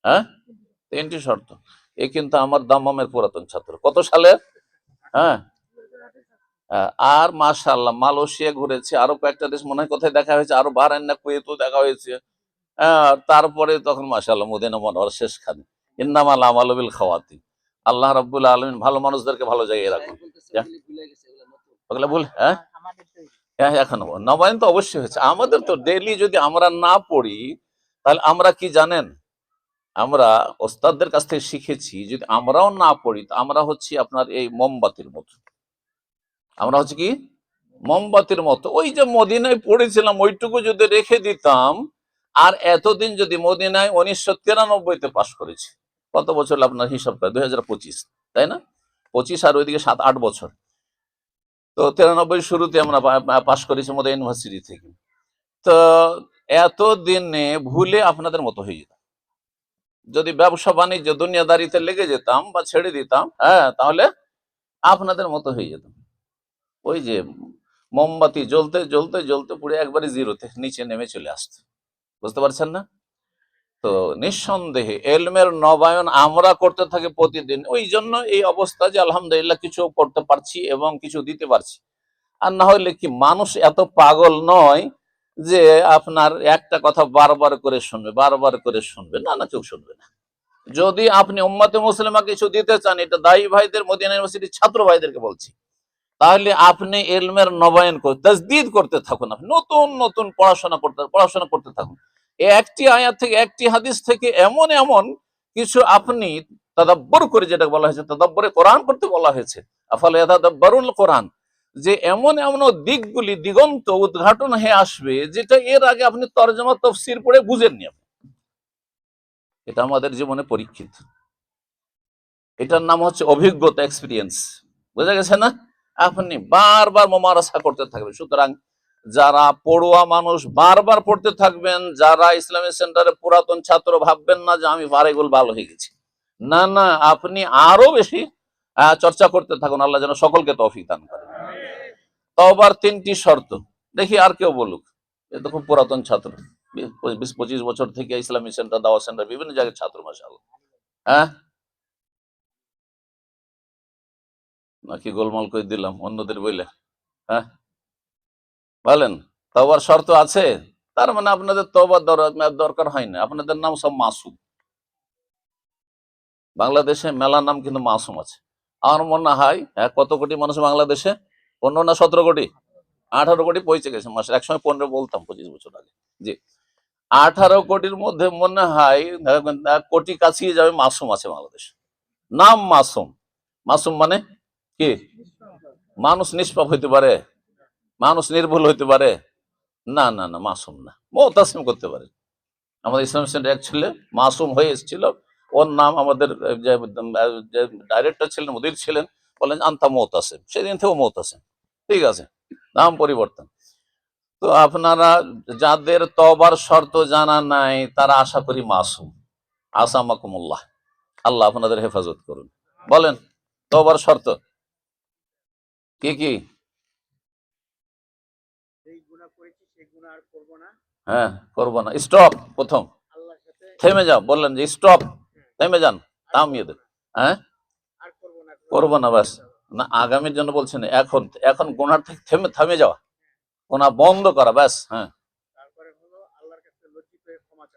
হ্যাঁ, 3টি শর্ত। এ কিন্তু আমার দাম্মামের পুরাতন ছাত্র, কত সালে? হ্যাঁ, আর মাশাআল্লাহ মালয়েশিয়া ঘুরেছে, আরো কয়েকটা দেশ মনে হয় কোথায় দেখা হয়েছে, আরো বাহরাইন না কুয়েতও দেখা হয়েছে। তারপরে তখন মাশাআল্লাহ মদিনা মুনাওয়ারা শেষখানে। ইন্নামাল আমালু বিল খাওয়াতিম। আল্লাহ রাব্বুল আলামিন ভালো মানুষদেরকে ভালো জায়গায় রাখুন। ওগুলা ভুল, হ্যাঁ, হ্যাঁ, এখনো নবায়ন তো অবশ্যই হয়েছে। আমাদের তো ডেইলি যদি আমরা না পড়ি, তাহলে আমরা কি জানেন, আমরা ওস্তাদদের কাছ থেকে শিখেছি, যদি আমরাও না পড়ি তো আমরা হচ্ছি আপনার এই মোমবাতির মতো। আমরা হচ্ছে কি মোমবাতির মতো। ওই যে মদিনায় পড়েছিলাম ওইটুকু যদি রেখে দিতাম, আর এতদিন যদি মদিনায় 1993-তে পাশ করেছি, কত বছর আপনার হিসাব করে 2025, তাই না? 25 আর ওইদিকে 7-8 বছর, তো 93 শুরুতে আমরা পাশ করেছি মদিনা ইউনিভার্সিটি থেকে। তো এতদিনে ভুলে আপনাদের মতো হয়ে যেতাম, যদি ব্যবসা বাণিজ্য দুনিয়াদারিতে লেগে যেতাম বা ছেড়ে দিতাম, হ্যাঁ, তাহলে আপনাদের মতো হয়ে যেতাম। ওই যে মোমবাতি জ্বলতে জ্বলতে জ্বলতে পুরো একবারে জিরোতে নিচে নেমে চলে আসতো, বুঝতে পারছেন না? তো নিঃসন্দেহে এলমের নবায়ন আমরা করতে থাকি প্রতিদিন, ওই জন্য এই অবস্থা যে আলহামদুলিল্লাহ কিছু করতে পারছি এবং কিছু দিতে পারছি। আর না হলে কি, মানুষ এত পাগল নয় যে আপনার একটা কথা বারবার করে শুনবে, বারবার করে শুনবে, না না কেউ শুনবে না। যদি আপনি উম্মতে মুসলিমা কিছু দিতে চান, এটা দায়ী ভাইদের, মদিনা ইউনিভার্সিটির ছাত্র ভাইদেরকে বলছি, তাহলে আপনি ইলমের নবায়ন করে তাজদীদ করতে থাকুন, আপনি নতুন নতুন পড়াশোনা করতে থাকুন। এই একটি আয়াত থেকে, একটি হাদিস থেকে এমন এমন কিছু আপনি তাদাব্বর করে, যেটা বলা হয়েছে তাদাব্বরে কোরআন করতে বলা হয়েছে, আফালা ইয়াতাদাব্বারুল কোরআন, যে এমন এমন দিকগুলি, দিগন্ত উদ্ঘাটন হয়ে আসবে, যেটা এর আগে আপনি তরজমা তফসির পড়ে বুঝেননি আপনি। এটা আমাদের জীবনে পরীক্ষিত, এটার নাম হচ্ছে অভিজ্ঞতা, এক্সপিরিয়েন্স। বুঝা গেছে না? আপনি বারবার মোমারাসা করতে থাকবেন। সুতরাং যারা পড়ুয়া মানুষ বারবার পড়তে থাকবেন। যারা ইসলামিক সেন্টারে পুরাতন ছাত্র, ভাববেন না যে আমি ভারেগুল ভালো হয়ে গেছি, না না, আপনি আরো বেশি চর্চা করতে থাকুন। আল্লাহ যেন সকলকে তৌফিক দান করে। তওবার 3টি শর্ত, দেখি আর কেউ বলুক। এ তো খুব পুরাতন ছাত্র, 20-25 বছর থেকে ইসলামিক সেন্টার, দাওয়া সেন্টার, বিভিন্ন জায়গায় ছাত্র, মাশাআল্লাহ। হ্যাঁ, নাকি গোলমাল করে দিলাম অন্যদের বলে? হ্যাঁ, বলেন। তওবার শর্ত আছে, তার মানে আপনাদের তওবার দরকার হয় না। আপনাদের নাম সব মাসুম। বাংলাদেশে মেলা নাম কিন্তু মাসুম আছে। আমার মনে হয় কত কোটি মানুষ বাংলাদেশে? 15 না 17 কোটি? 18 কোটি পৌঁছে গেছে মাসে। একসময় 15 বলতাম 25 বছর আগে। জি, 18 কোটির মধ্যে মনে হয় কোটি কাছিয়ে যাবে মাসুম আছে বাংলাদেশে। নাম মাসুম। মাসুম মানে কি? মানুষ নিষ্পাপ হইতে পারে, মানুষ নির্ভুল হইতে পারে? না না না, মাসুম না, মুতাসিম করতে পারে। আমাদের ইসলামিক সেন্টার এক ছেলে মাসুম হয়ে এসেছিল, ওর নাম আমাদের যে ডাইরেক্টর ছিলেন, মুদির ছিলেন, বলেন আনতা মুতাসিম, সেদিন থেকে মুতাসিম। ঠিক আছে, নাম পরিবর্তন। তো আপনারা যাদের তওবার শর্ত জানা নাই, তারা আশা করি মাসুম। আসামাকুমুল্লাহ, আল্লাহ আপনাদের হেফাজত করুন। বলেন, তওবার শর্ত কি কি? হ্যাঁ, করবো না, স্টপ। প্রথম থেমে যাও, বললেন যে স্টপ, থেমে যান, থামিয়ে দেন। হ্যাঁ, করবো না, ব্যাস। না, আগামীর জন্য বলছেন, এখন এখন গুনার থেকে থামে যাওয়া, গুনাহ বন্ধ করা, ব্যাস। হ্যাঁ,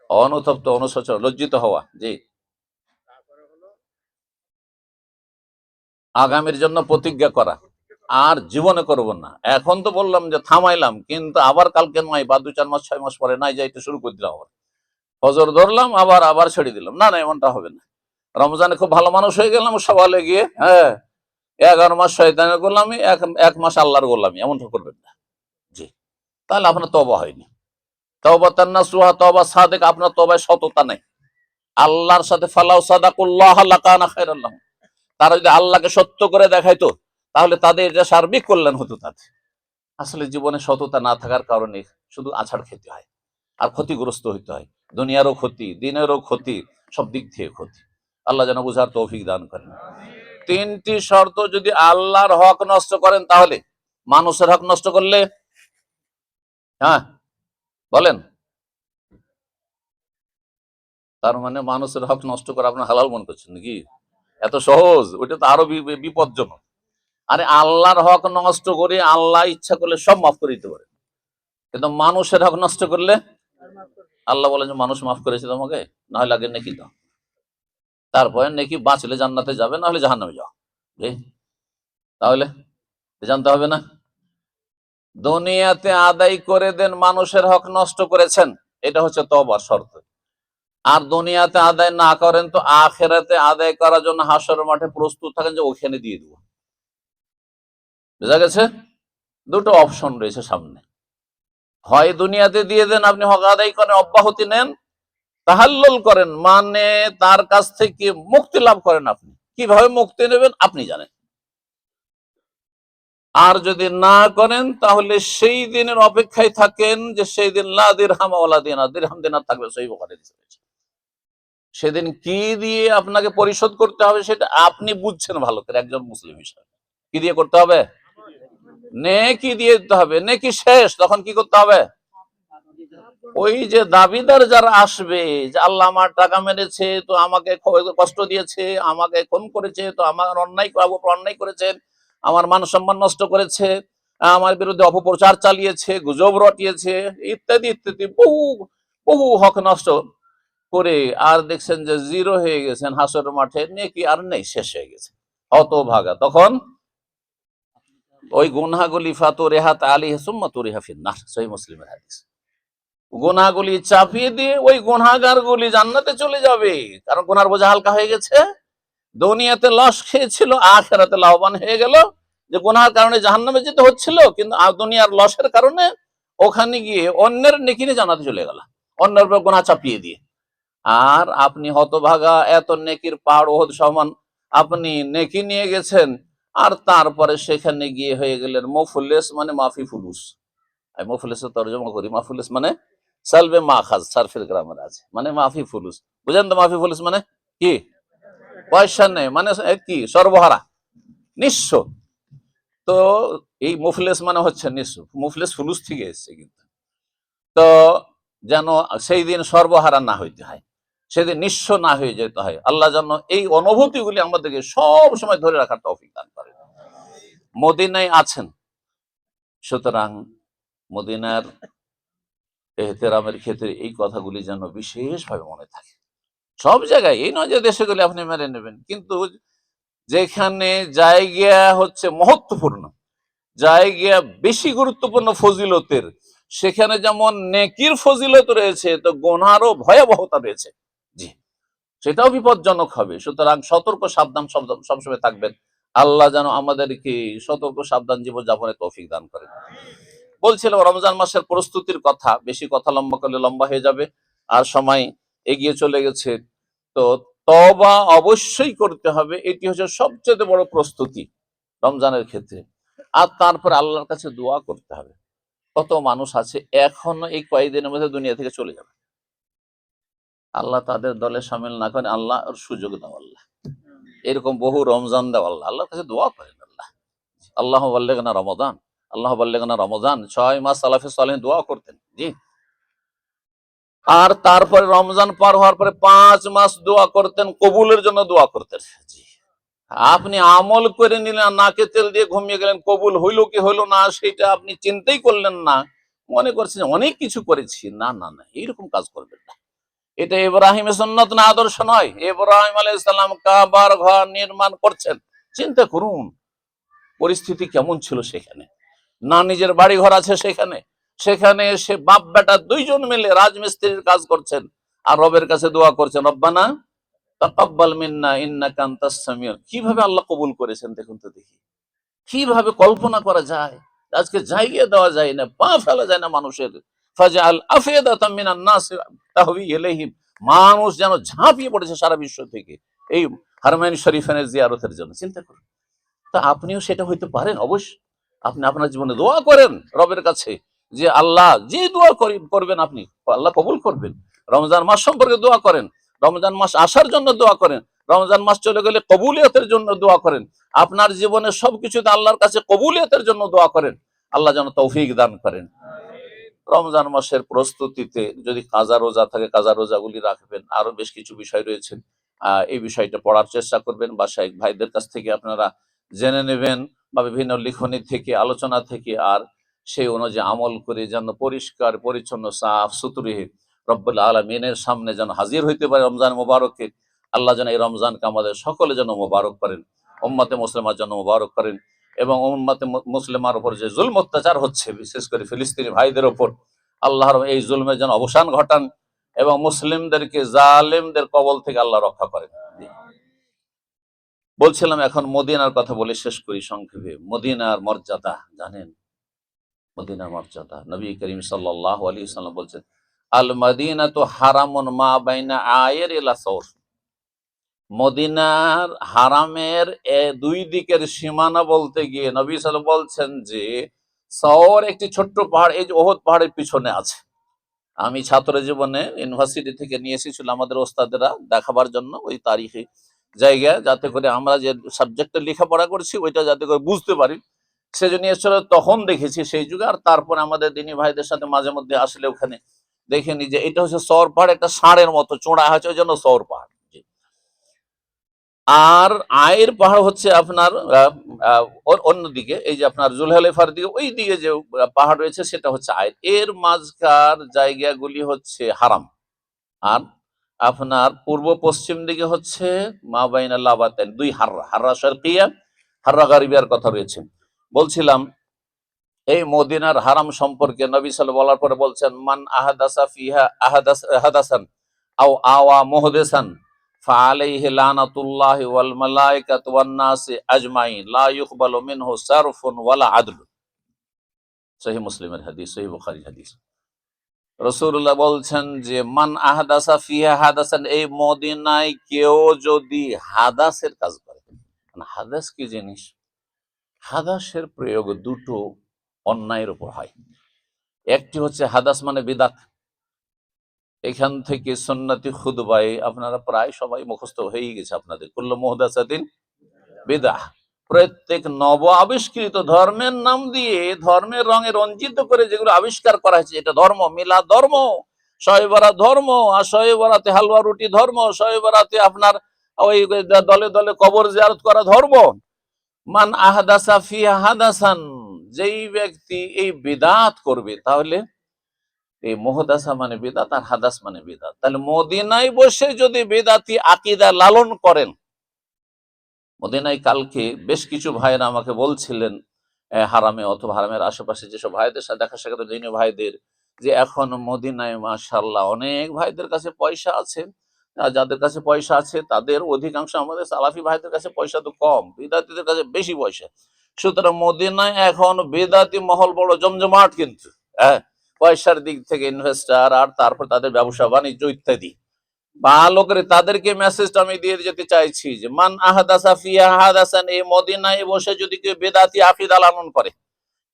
অনুতপ্ত, অনুশোচন, লজ্জিত হওয়া। জি, আগামীর জন্য প্রতিজ্ঞা করা, আর জীবনে করব না। এখন তো বললাম যে থামাইলাম, কিন্তু আবার কালকে নয়, বা 2-4 মাস 6 মাস পরে নাই, যাইতে শুরু করে দিলাম, আবার ফজর ধরলাম, আবার আবার ছেড়ে দিলাম। না না, এমনটা হবে না। রমজানে খুব ভালো মানুষ হয়ে গেলাম, সকালে গিয়ে 11 মাস শয়তানের গোলামি, এক মাস আল্লাহর গোলামি, এমনটা করবেন না। জি, তাহলে আপনার তওবা হয়নি। তওবা তান্নাসুহা, তওবা সাদেক, আপনার তওবায় সততা নেই আল্লাহর সাথে। ফালাউ সাদাকুল্লাহ লাকানা খায়রাল লাহুম, তারা যদি আল্লাহকে সত্য করে দেখাইতো, তাহলে তাদের এটা সার্বিক কল্যাণ হতো। তাদের আসলে জীবনে সততা না থাকার কারণে শুধু আছাড় খেতে হয়, আর ক্ষতিগ্রস্ত হইতে হয়। দুনিয়ারও ক্ষতি, দিনেরও ক্ষতি, সব দিক থেকে ক্ষতি। আল্লাহ যেন বুঝার তৌফিক দান করেন। 3টি শর্ত যদি আল্লাহর হক নষ্ট করেন, তাহলে মানুষের হক নষ্ট করলে, হ্যাঁ বলেন, তার মানে মানুষের হক নষ্ট করা আপনার হালাল মনে করছেন নাকি? এত সহজ? ওইটা তো আরো বিপজ্জনক। আরে আল্লাহর হক নষ্ট করে আল্লাহ ইচ্ছা করলে সব মাফ করে দিতে পারে, কিন্তু মানুষের হক নষ্ট করলে আল্লাহ বলেন যে মানুষ মাফ করেছে তোমাকে, না হলে আগে নেকি দাও, তারপরে নেকি বাঁচলে জান্নাতে যাবে, না হলে জাহান্নামে যাও। তাহলে জানতে হবে না? দুনিয়াতে আদায় করে দেন, মানুষের হক নষ্ট করেছেন, এটা হচ্ছে তওবার শর্ত। আর দুনিয়াতে আদায় না করেন তো আখেরাতে আদায় করার জন্য হাসরের মাঠে প্রস্তুত থাকেন যে ওখানে দিয়ে দেবো। বুঝা গেছে? দুটো অপশন রয়েছে সামনে, হয় দুনিয়াতে দিয়ে দেন, আপনি হক আদায় করেন, অব্যাহতি নেন, তাহাল্লুল করেন, মানে তার কাছ থেকে মুক্তি লাভ করেন। আপনি কিভাবে মুক্তি নেবেন আপনি জানেন। আর যদি না করেন, তাহলে সেই দিনের অপেক্ষায় থাকেন যে সেই দিন লা দিরহাম ওয়ালা দিনার, দিরহাম দিনার থাকবে। সহিহ বুখারীতে রয়েছে। সেদিন কি দিয়ে আপনাকে পরিশোধ করতে হবে সেটা আপনি বুঝছেন ভালো করে, একজন মুসলিম হিসাবে। কি দিয়ে করতে হবে? নেকি দিয়ে দিতে হবে। নেকি শেষ, তখন কি করতে হবে? ওই যে দাবিদার যারা আসবে, যে আল্লাহ আমার টাকা মেরেছে, তো আমাকে কষ্ট দিয়েছে, আমাকে খুন করেছে, তো আমার অন্যায় করেছেন, আমার মান সম্মান নষ্ট করেছে, আমার বিরুদ্ধে অপপ্রচার চালিয়েছে, গুজব রটিয়েছে, ইত্যাদি ইত্যাদি, বহু বহু হক নষ্ট করে আর দেখছেন যে জিরো হয়ে গেছেন হাসর মাঠে, নেকি আর নেই, শেষ হয়ে গেছে, হতভাগা। তখন ওই গুনহাগুলি ফাতুরিহাত আলাইহি সুম্মা তুরিহা ফিন্নার, সহিহ মুসলিমের হাদিস। গুনাহগুলি চাপিয়ে দিয়ে ওই গুনাহগার গুলি জান্নাতে চলে যাবে, কারণ গুনার বোঝা হালকা হয়ে গেছে। দুনিয়াতে লস খেয়েছিল, আখিরাতে লাভবান হয়ে গেল। যে গুনাহের কারণে জাহান্নামে যেতে হচ্ছিল, কিন্তু দুনিয়ার লসের কারণে ওখানে গিয়ে অন্যের নেকি নিয়ে জান্নাতে চলে গেল, অন্যের উপর গুনাহ চাপিয়ে দিয়ে। আর আপনি হতভাগা, এত নেকির পাহাড় ওহদ সমান আপনি নেকি নিয়ে গেছেন, আর তারপরে সেখানে গিয়ে হয়ে গেলেন মুফলিস, মানে মাফি ফুলুস। আমি মুফলিসের তর্জমা করি, মাফুলিস মানে সালবে মাখাজ, সারফের গ্রামার আছে, মানে মাফি ফুলুস। বুঝেন তো মাফি ফুলুস মানে কি? পয়সা নেই, মানে কি? সর্বহারা, নিঃস্ব। তো এই মুফলিস মানে হচ্ছে নিঃস্ব, মুফলিস ফুলুস থেকে এসছে কিন্তু। তো যেন সেই দিন সর্বহারা না হইতে হয়, সেদিন নিঃস্ব না হয়ে যেতে হয়। আল্লাহ যেন এই অনুভূতিগুলি আমাদেরকে সব সময় ধরে রাখার তৌফিক দান করেন। মদিনায় আছেন, সুতরাং মদিনার এহতেরামের ক্ষেত্রে এই কথাগুলি যেন বিশেষভাবে মনে থাকে। সব জায়গায়, এই নয় যে দেশগুলি আপনি মেনে নেবেন, কিন্তু যেখানে জায়গা হচ্ছে মহত্বপূর্ণ, জায়গা বেশি গুরুত্বপূর্ণ ফজিলতের, সেখানে যেমন নেকির ফজিলত রয়েছে, তো গুনারও ভয়াবহতা রয়েছে। জি, সেটাও বিপজ্জনক হবে। সুতরাং সতর্ক সাবধান সবসময় থাকবেন। আল্লাহ যেন আমাদেরকে সতর্ক সাবধান জীবন যাপনের তৌফিক দান করেন। বলছিলাম রমজান মাসের প্রস্তুতির কথা, বেশি কথা লম্বা করলে লম্বা হয়ে যাবে, আর সময় এগিয়ে চলে গেছে। তো তওবা অবশ্যই করতে হবে, এটি হচ্ছে সবচেয়ে বড় প্রস্তুতি রমজানের ক্ষেত্রে। আর তারপর আল্লাহর কাছে দোয়া করতে হবে। কত মানুষ আছে এখনো এই কয়েকদিনের মধ্যে দুনিয়া থেকে চলে যাবে, আল্লাহ তাদের দলে সামিল না করেন, আল্লাহ সুযোগ দাও আল্লাহ, এরকম বহু রমজান দাও আল্লাহ, আল্লাহর কাছে দোয়া করেন আল্লাহ, আল্লাহ বাল্লিগনা রমাদান, আল্লাহ বাল্লিগনা রমাদান। 6 মাস সালাফে সালেহিন দোয়া করতেন। জি, আর তারপরে রমজান পার হওয়ার পরে 5 মাস দোয়া করতেন, কবুলের জন্য দোয়া করতেন। জি, আপনি আমল করে নিলেন, নাকে তেল দিয়ে ঘুমিয়ে গেলেন, কবুল হইলো কি হইলো না সেটা আপনি চিন্তাই করলেন না, মনে করছেন অনেক কিছু করেছি। না না না, এইরকম কাজ করবেন না। এটা ইব্রাহিমের সুন্নত না, আদর্শ নয়। ইব্রাহিম আলাইহিস সালাম কাবার ঘর নির্মাণ করছেন, চিন্তা করুন পরিস্থিতি কেমন ছিল সেখানে। না নিজের বাড়ি ঘর আছে সেখানে, সেখানে এসে বাপ বেটা দুইজন মিলে রাজমিস্ত্রির কাজ করছেন, আর রবের কাছে দোয়া করছেন, রব্বানা তাকাব্বাল মিন্না ইন্নাকা আনতাস সামিউল। কিভাবে আল্লাহ কবুল করেছেন দেখুন তো দেখি, কিভাবে কল্পনা করা যায়। আজকে জায়গা দেওয়া যায় না, পা ফেলা যায় না মানুষের। ফাজআল আফিদাতাম মিনান নাস তাহওয়ি ইলাইহিম, মানুষ যেন ঝাঁপিয়ে পড়েছে সারা বিশ্ব থেকে এই হারমাইন শরীফের জিয়ারতের জন্য। চিন্তা করুন। তা আপনিও সেটা হইতে পারেন। অবশ্যই আপনি আপনার জীবনে দোয়া করেন রবের কাছে, যে আল্লাহ যে দোয়া করবেন আপনি, আল্লাহ কবুল করবেন। রমজান মাস সম্পর্কে দোয়া করেন, রমজান মাস আসার জন্য দোয়া করেন, রমজান মাস চলে গেলে কবুলিয়তের জন্য দোয়া করেন, আপনার জীবনে সবকিছুতে আল্লাহর কাছে কবুলিয়তের জন্য দোয়া করেন। আল্লাহ যেন তৌফিক দান করেন। রমজান মাসের প্রস্তুতিতে যদি কাজা রোজা থাকে, কাজা রোজাগুলি রাখবেন। আরো বেশ কিছু বিষয় রয়েছে, এই বিষয়টা পড়ার চেষ্টা করবেন, বাসায় ভাইদের কাছ থেকে আপনারা জেনে নেবেন, বা বিভিন্ন লিখনি থেকে, আলোচনা থেকে, আর সেই অনুযায়ী আমল করে যেন পরিষ্কার পরিচ্ছন্ন সাফ সুতরে রব্বুল আলমিনের সামনে যেন হাজির হইতে পারে রমজান মোবারককে। আল্লাহ যেন এই রমজানকে আমাদের সকলে যেন মোবারক করেন, উম্মতে মুসলিমার জন্য মোবারক করেন, এবং উম্মতে মুসলিমার উপর যে জুলম অত্যাচার হচ্ছে, বিশেষ করে ফিলিস্তিনি ভাইদের ওপর, আল্লাহর এই জুলমের যেন অবসান ঘটান, এবং মুসলিমদেরকে জালেমদের কবল থেকে আল্লাহ রক্ষা করেন। বলছিলাম এখন মদিনার কথা বলে শেষ করি সংক্ষেপে। মদিনার মর্যাদা জানেন? মদিনার মর্যাদা নবী করিম সাল্লাল্লাহু আলাইহি ওয়াসাল্লাম বলছেন, আল মাদিনাতু হারামুন মা বাইনা আয়ের ইলা সৌর। মদিনার হারামের দুই দিকের সীমানা বলতে গিয়ে নবী সাল্লাল্লাহু আলাইহি ওয়াসাল্লাম বলছেন যে সৌর একটি ছোট্ট পাহাড়, এই যে ওহদ পাহাড়ের পিছনে আছে। আমি ছাত্র জীবনে ইউনিভার্সিটি থেকে নিয়ে এসেছিলাম আমাদের ওস্তাদেরা দেখাবার জন্য ওই তারিখে জায়গা, যাতে করে আমরা যে সাবজেক্টে লেখাপড়া করছি ওইটা যাতে করে বুঝতে পারি, সেজন্য এসে তখন দেখেছি সেই যুগে। আর তারপরে আমাদের দিনী ভাইদের সাথে মাঝে মধ্যে আসলে ওখানে দেখেনি যে এটা হচ্ছে সৌর পাহাড়, একটা ষাঁড়ের মতো চোড়া হয়েছে, ওই জন্য সৌর পাহাড়। আর আয়ের পাহাড় হচ্ছে আপনার অন্যদিকে এই যে আপনার জুলহালেফার দিকে ওই দিকে যে পাহাড় রয়েছে সেটা হচ্ছে আয়ের, এর মাঝখার জায়গাগুলি হচ্ছে হারাম। আর আপনার পূর্ব পশ্চিম দিকে হচ্ছে মা বাইনা লাবাতাইন, দুই হাররা, হাররা শারকিয়া, হাররা গারিবিয়ার কথা রয়েছে। বলছিলাম এই মদিনার হারাম সম্পর্কে নবী সাল্লাল্লাহু বলার পরে বলছেন, মান আহাদাসা ফিহা হাদাসান আও আওয়া মুহদিসান ফাআলাইহি লানাতুল্লাহি ওয়াল মালাইকাতু ওয়ান নাসি আজমাইন লা ইউকবালু মিনহু সারফুন ওয়ালা আদল। সহিহ মুসলিমের হাদিস, সহিহ বুখারীর হাদিস। রাসূলুল্লাহ বলছেন যে মান আহাদাসা ফিহা হাদাসান, এই মদিনায় কেউ যদি হাদাসের কাজ করে। হাদাস কি জিনিস? হাদাসের প্রয়োগ দুটো অন্যায়ের উপর হয়। একটি হচ্ছে হাদাস মানে বিদাত। এখান থেকে সুন্নতি খুতবায় আপনারা প্রায় সবাই মুখস্থ হয়ে গেছে আপনাদের, কুল্লু মুহদাসাতিন বিদআহ। প্রত্যেক নব আবিষ্কৃত ধর্মের নাম দিয়ে, ধর্মের রঙে রঞ্জিত করে যেগুলো আবিষ্কার করা হয়েছে, এটা ধর্ম। মিলাদ ধর্ম, শবে বরাত ধর্ম, আর শবে বরাতে হালুয়া রুটি ধর্ম, শবে বরাতে আপনার ওই দলে দলে কবর জিয়ারত করা ধর্ম। মান আহাদাসা ফিহা হাদাসান, যেই ব্যক্তি এই বিদাত করবে, তাহলে এই মুহদাসা মানে বিদাত আর হাদাস মানে বিদাত। তাহলে মদিনায় বসে যদি বিদাতি আকীদা লালন করেন, মদিনায় কালকে বেশ কিছু ভাইয়েরা আমাকে বলছিলেন, হারামে অথবা হারামের আশেপাশে যেসব ভাইদের সাথে দেখা সাক্ষাৎ দিনী ভাইদের, যে এখন মদিনায় মাশাআল্লাহ অনেক ভাইদের কাছে পয়সা আছে। যাদের কাছে পয়সা আছে তাদের অধিকাংশ, আমাদের সালাফি ভাইদের কাছে পয়সা তো কম, বিদাতিদের কাছে বেশি পয়সা। সুতরাং মদিনায় এখন বেদাতি মহল বড় জমজমাট, কিন্তু হ্যাঁ, পয়সার দিক থেকে ইনভেস্টার, আর তারপর তাদের ব্যবসা বাণিজ্য ইত্যাদি। ভালো করে তাদেরকে মেসেজটা আমি দিয়ে যেতে চাইছি যে মান আহাদাসা ফিহা হাদাসান, এই মদিনায় বসে যদি কেউ বেদাতি আকীদা লালন করে,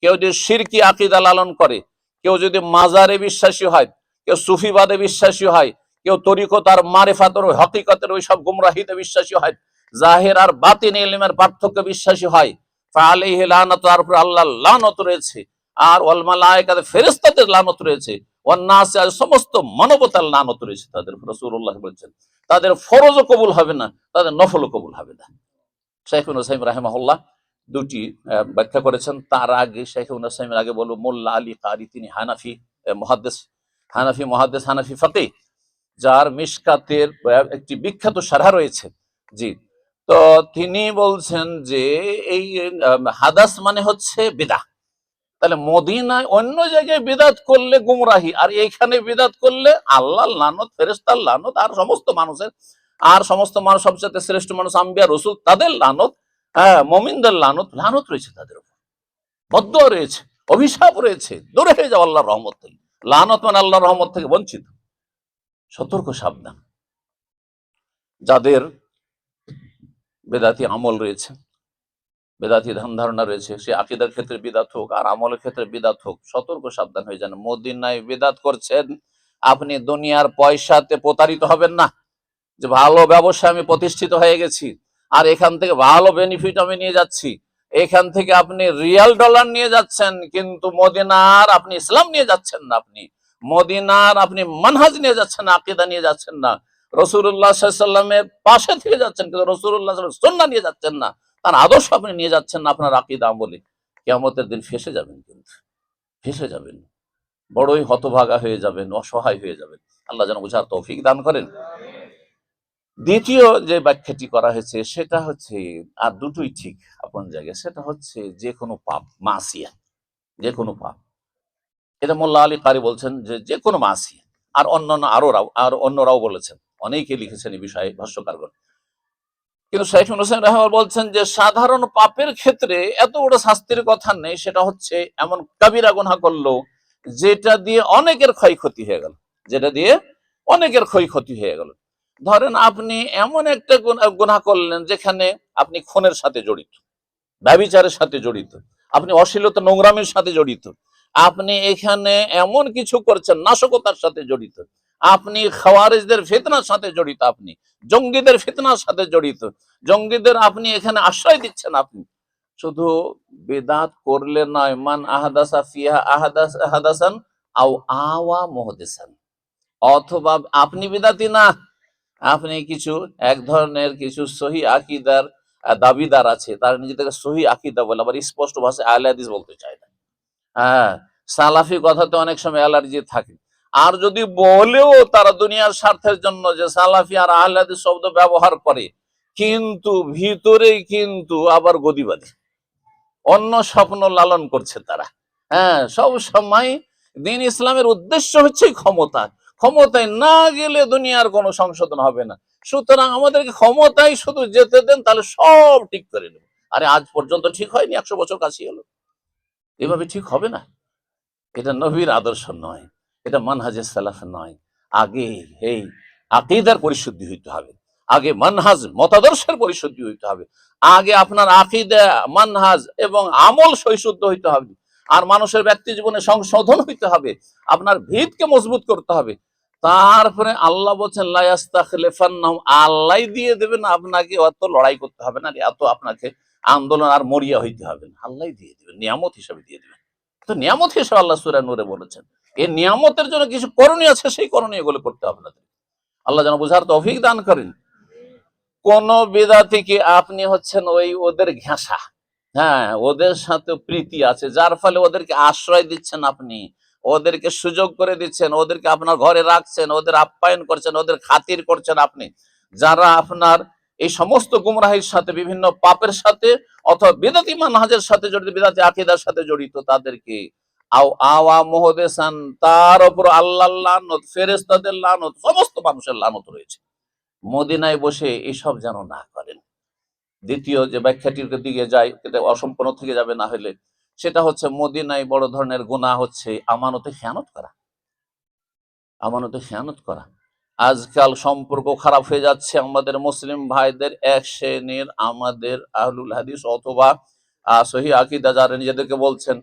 কেউ যদি শিরকি আকীদা লালন করে, কেউ যদি মাজারে বিশ্বাসী হয়, কেউ সুফিবাদে বিশ্বাসী হয়, কেউ তরিকত আর মারিফাতের হকিকতের ওই সব গুমরাহিতে বিশ্বাসী হয়, জাহির আর বাতিন ইলমের পার্থক্য বিশ্বাসী হয়, ফাআলাইহি লানাতু, তার উপর আল্লাহর লানত রয়েছে, আর ওয়াল মালায়েকাতে ফেরেশতাদের লানত রয়েছে, ওয়ান নাস, আর সমস্ত মানবতার লানত রয়েছে তাদের। রাসূলুল্লাহ বলেছেন তাদের ফরজও কবুল হবে না, তাদের নফলও কবুল হবে না। শাইখুল হুসাইন রাহিমাহুল্লাহ দুটি ব্যাখ্যা করেছেন। তার আগে শাইখুল হুসাইনের আগে বলবো মোল্লা আলী কারি, তিনি হানাফি মুহাদ্দিস, হানাফি ফাকিহ, যার মিশকাতের একটি বিখ্যাত শারহ রয়েছে। জি, তো তিনি বলছেন যে এই হাদাস মানে হচ্ছে বিদআহ। তাহলে মদিনায় অন্য জায়গায় বিদাত করলে গুমরাহি, আর এইখানে বিদাত করলে আল্লাহর লানত, ফেরেশতার লানত, আর সমস্ত মানুষের, আর সমস্ত মানুষ সবচেয়ে শ্রেষ্ঠ মানুষ আম্বিয়া রসুল, তাদের লানত, হ্যাঁ, মুমিনদের লানত, লানত রয়েছে তাদের উপর, বদদুয়া রয়েছে, অভিশাপ রয়েছে, দূরে হয়ে যাও আল্লাহর রহমত থেকে। লানত মানে আল্লাহর রহমত থেকে বঞ্চিত। সতর্ক, সাবধান। যাদের বেদাতি আমল রয়েছে, বেদাতি ধ্যান ধারণা রয়েছে, সে আকীদার ক্ষেত্রে বিদাত হোক আর আমলের ক্ষেত্রে বিদাত হোক, সতর্ক সাবধান হয়ে যান। মদিনায় বিদাত করছেন, আপনি দুনিয়ার পয়সাতে প্রতারিত হবেন না, যে ভালো ব্যবসা আমি প্রতিষ্ঠিত হয়ে গেছি, আর এখান থেকে ভালো বেনিফিট আমি নিয়ে যাচ্ছি, এখান থেকে আপনি রিয়াল ডলার নিয়ে যাচ্ছেন, কিন্তু মদিনার আপনি ইসলাম নিয়ে যাচ্ছেন না, আপনি মদিনার আপনি মানহাজ নিয়ে যাচ্ছেন না, আকীদা নিয়ে যাচ্ছেন না, রাসূলুল্লাহ সাল্লাল্লাহু আলাইহি ওয়াসাল্লামের পাশে থেকে যাচ্ছেন, কিন্তু রাসূলুল্লাহ সাল্লাল্লাহু আলাইহি ওয়াসাল্লামের সুন্নাহ নিয়ে যাচ্ছেন না, তার আদর্শ আপনি নিয়ে যাচ্ছেন না আপনার আকীদা আমলে, কিয়ামতের দিন ফেঁসে যাবেন, কিন্তু ফেঁসে যাবেন, বড়ই হতভাগা হয়ে যাবেন, অসহায় হয়ে যাবেন। আল্লাহ যেন বুঝার তৌফিক দান করেন। দ্বিতীয় যে ব্যাখ্যাটি করা হয়েছে সেটা হচ্ছে, আর দুটোই ঠিক আপন জায়গায়, সেটা হচ্ছে যে কোনো পাপ, মাসিয়া, যে কোনো পাপ। এটা মোল্লা আলী কারি বলছেন যে যে কোনো মাসিয়া, আর অন্যান্য আর অন্যরাও বলেছেন, অনেকে লিখেছেন এই বিষয়ে ভাষ্যকারগণ। কিন্তু শাইখুল হোসেন রাহমাতুল্লাহ বলছেন যে সাধারণ পাপের ক্ষেত্রে এত বড় শাস্তির কথা নেই, সেটা হচ্ছে এমন কাবিরা গুনাহ করলো যেটা দিয়ে অনেকের ক্ষয়ক্ষতি হয়ে গেল, যেটা দিয়ে অনেকের ক্ষয়ক্ষতি হয়ে গেল। ধরেন আপনি এমন একটা গুনাহ করলেন যেখানে আপনি খুনের সাথে জড়িত, ব্যভিচারের সাথে জড়িত, আপনি অশ্লীলতা নোংরামের সাথে জড়িত, আপনি এখানে এমন কিছু করছেন নাশকতার সাথে জড়িত, আপনি খাওয়ারিজদের ফিতনার সাথে জড়িত, আপনি জঙ্গিদের ফিতনার সাথে জড়িত, জঙ্গিদের আপনি এখানে আশ্রয় দিচ্ছেন, আপনি শুধু বিদআত করলে নয়, মান আহাদাসা ফিহা হাদাসান আও আওয়া মুহদিসান, অথবা আপনি বিদাতি না, আপনি কিছু এক ধরনের কিছু সহি আকীদার দাবিদার আছে, তারা নিজেদেরকে সহি আকীদা বলে, আবার স্পষ্ট ভাষায় আহলে হাদিস বলতে চায় না। হ্যাঁ, সালাফি কথাতে অনেক সময় অ্যালার্জি থাকে। আর যদি বলেও তারা দুনিয়ার স্বার্থের জন্য যে সালাফি আর আহলে হাদিস শব্দ ব্যবহার করে, কিন্তু ভিতরেই কিন্তু আবার গদিবাদী, অন্য স্বপ্ন লালন করছে তারা। হ্যাঁ, সব সময় দিন ইসলামের উদ্দেশ্য হচ্ছে ক্ষমতা, ক্ষমতায় না গেলে দুনিয়ার কোনো সংশোধন হবে না। সুতরাং আমাদেরকে ক্ষমতায় শুধু যেতে দেন, তাহলে সব ঠিক করে নেব। আরে আজ পর্যন্ত ঠিক হয়নি, 100 বছর কাছে হলো, এভাবে ঠিক হবে না। এটা নবীর আদর্শ নয়, এটা মানহাজে সালাফ নয়। আগে এই আকীদার পরিশুদ্ধি হইতে হবে, আগে মানহাজ মতাদর্শের পরিশুদ্ধি হইতে হবে, আগে আপনার আকীদা মানহাজ এবং আমল সহিশুদ্ধ হইতে হবে, আর মানুষের ব্যক্তি জীবনে সংশোধন হইতে হবে, আপনার ভিতকে মজবুত করতে হবে। তারপরে আল্লাহ বলছেন লা ইস্তাখলিফান্নাহুম, আল্লাহ দিয়ে দেবেন আপনাকে, অত লড়াই করতে হবে না, এত আপনাকে আন্দোলন আর মরিয়া হইতে হবে না, আল্লাহ দিয়ে দেবেন, নিয়ামত হিসাবে দিয়ে দেবেন। তো নিয়ামত হিসেবে আল্লাহ সূরা নূরে বলেছেন, এই নিয়ামতের জন্য কিছু করণীয় আছে, সেই করণীয় গুলো করতে হবে না। আল্লাহ যেন বুঝার তৌফিক দান করেন। কোন বিদআতীকে আপনি হচ্ছেন ওই ওদের ঘেঁষা, হ্যাঁ, ওদের সাথে প্রীতি আছে, যার ফলে ওদেরকে আশ্রয় দিচ্ছেন আপনি, ওদেরকে সুযোগ করে দিচ্ছেন, ওদেরকে আপনার ঘরে রাখছেন, ওদের আপ্যায়ন করছেন, ওদের খাতির করছেন আপনি। যারা আপনার এই সমস্ত গুমরাহির সাথে, বিভিন্ন পাপের সাথে অথবা বিদআতী মানহাজের সাথে জড়িত, বিদআতী আকীদার সাথে জড়িত, তাদেরকে আও আওয়া মুহদেসান, তার উপর আল্লাহর লানত, ফেরেশতাদের লানত, সমস্ত মানুষের লানত রয়েছে। মদিনায় বসে এসব যেন না করেন। দ্বিতীয় যে ব্যাখ্যাটির দিকে যায়, এটা অসম্পূর্ণ থেকে যাবে না হলে, সেটা হচ্ছে মদিনায় বড় ধরনের গুনাহ হচ্ছে আমানতে খেয়ানত করা, আমানতে খেয়ানত করা। আজকাল সম্পর্ক খারাপ হয়ে যাচ্ছে আমাদের মুসলিম ভাইদের এক শ্রেণীর, আমাদের আহলুল হাদিস অথবা সহি আকীদা যারা নিজেদেরকে বলছেন,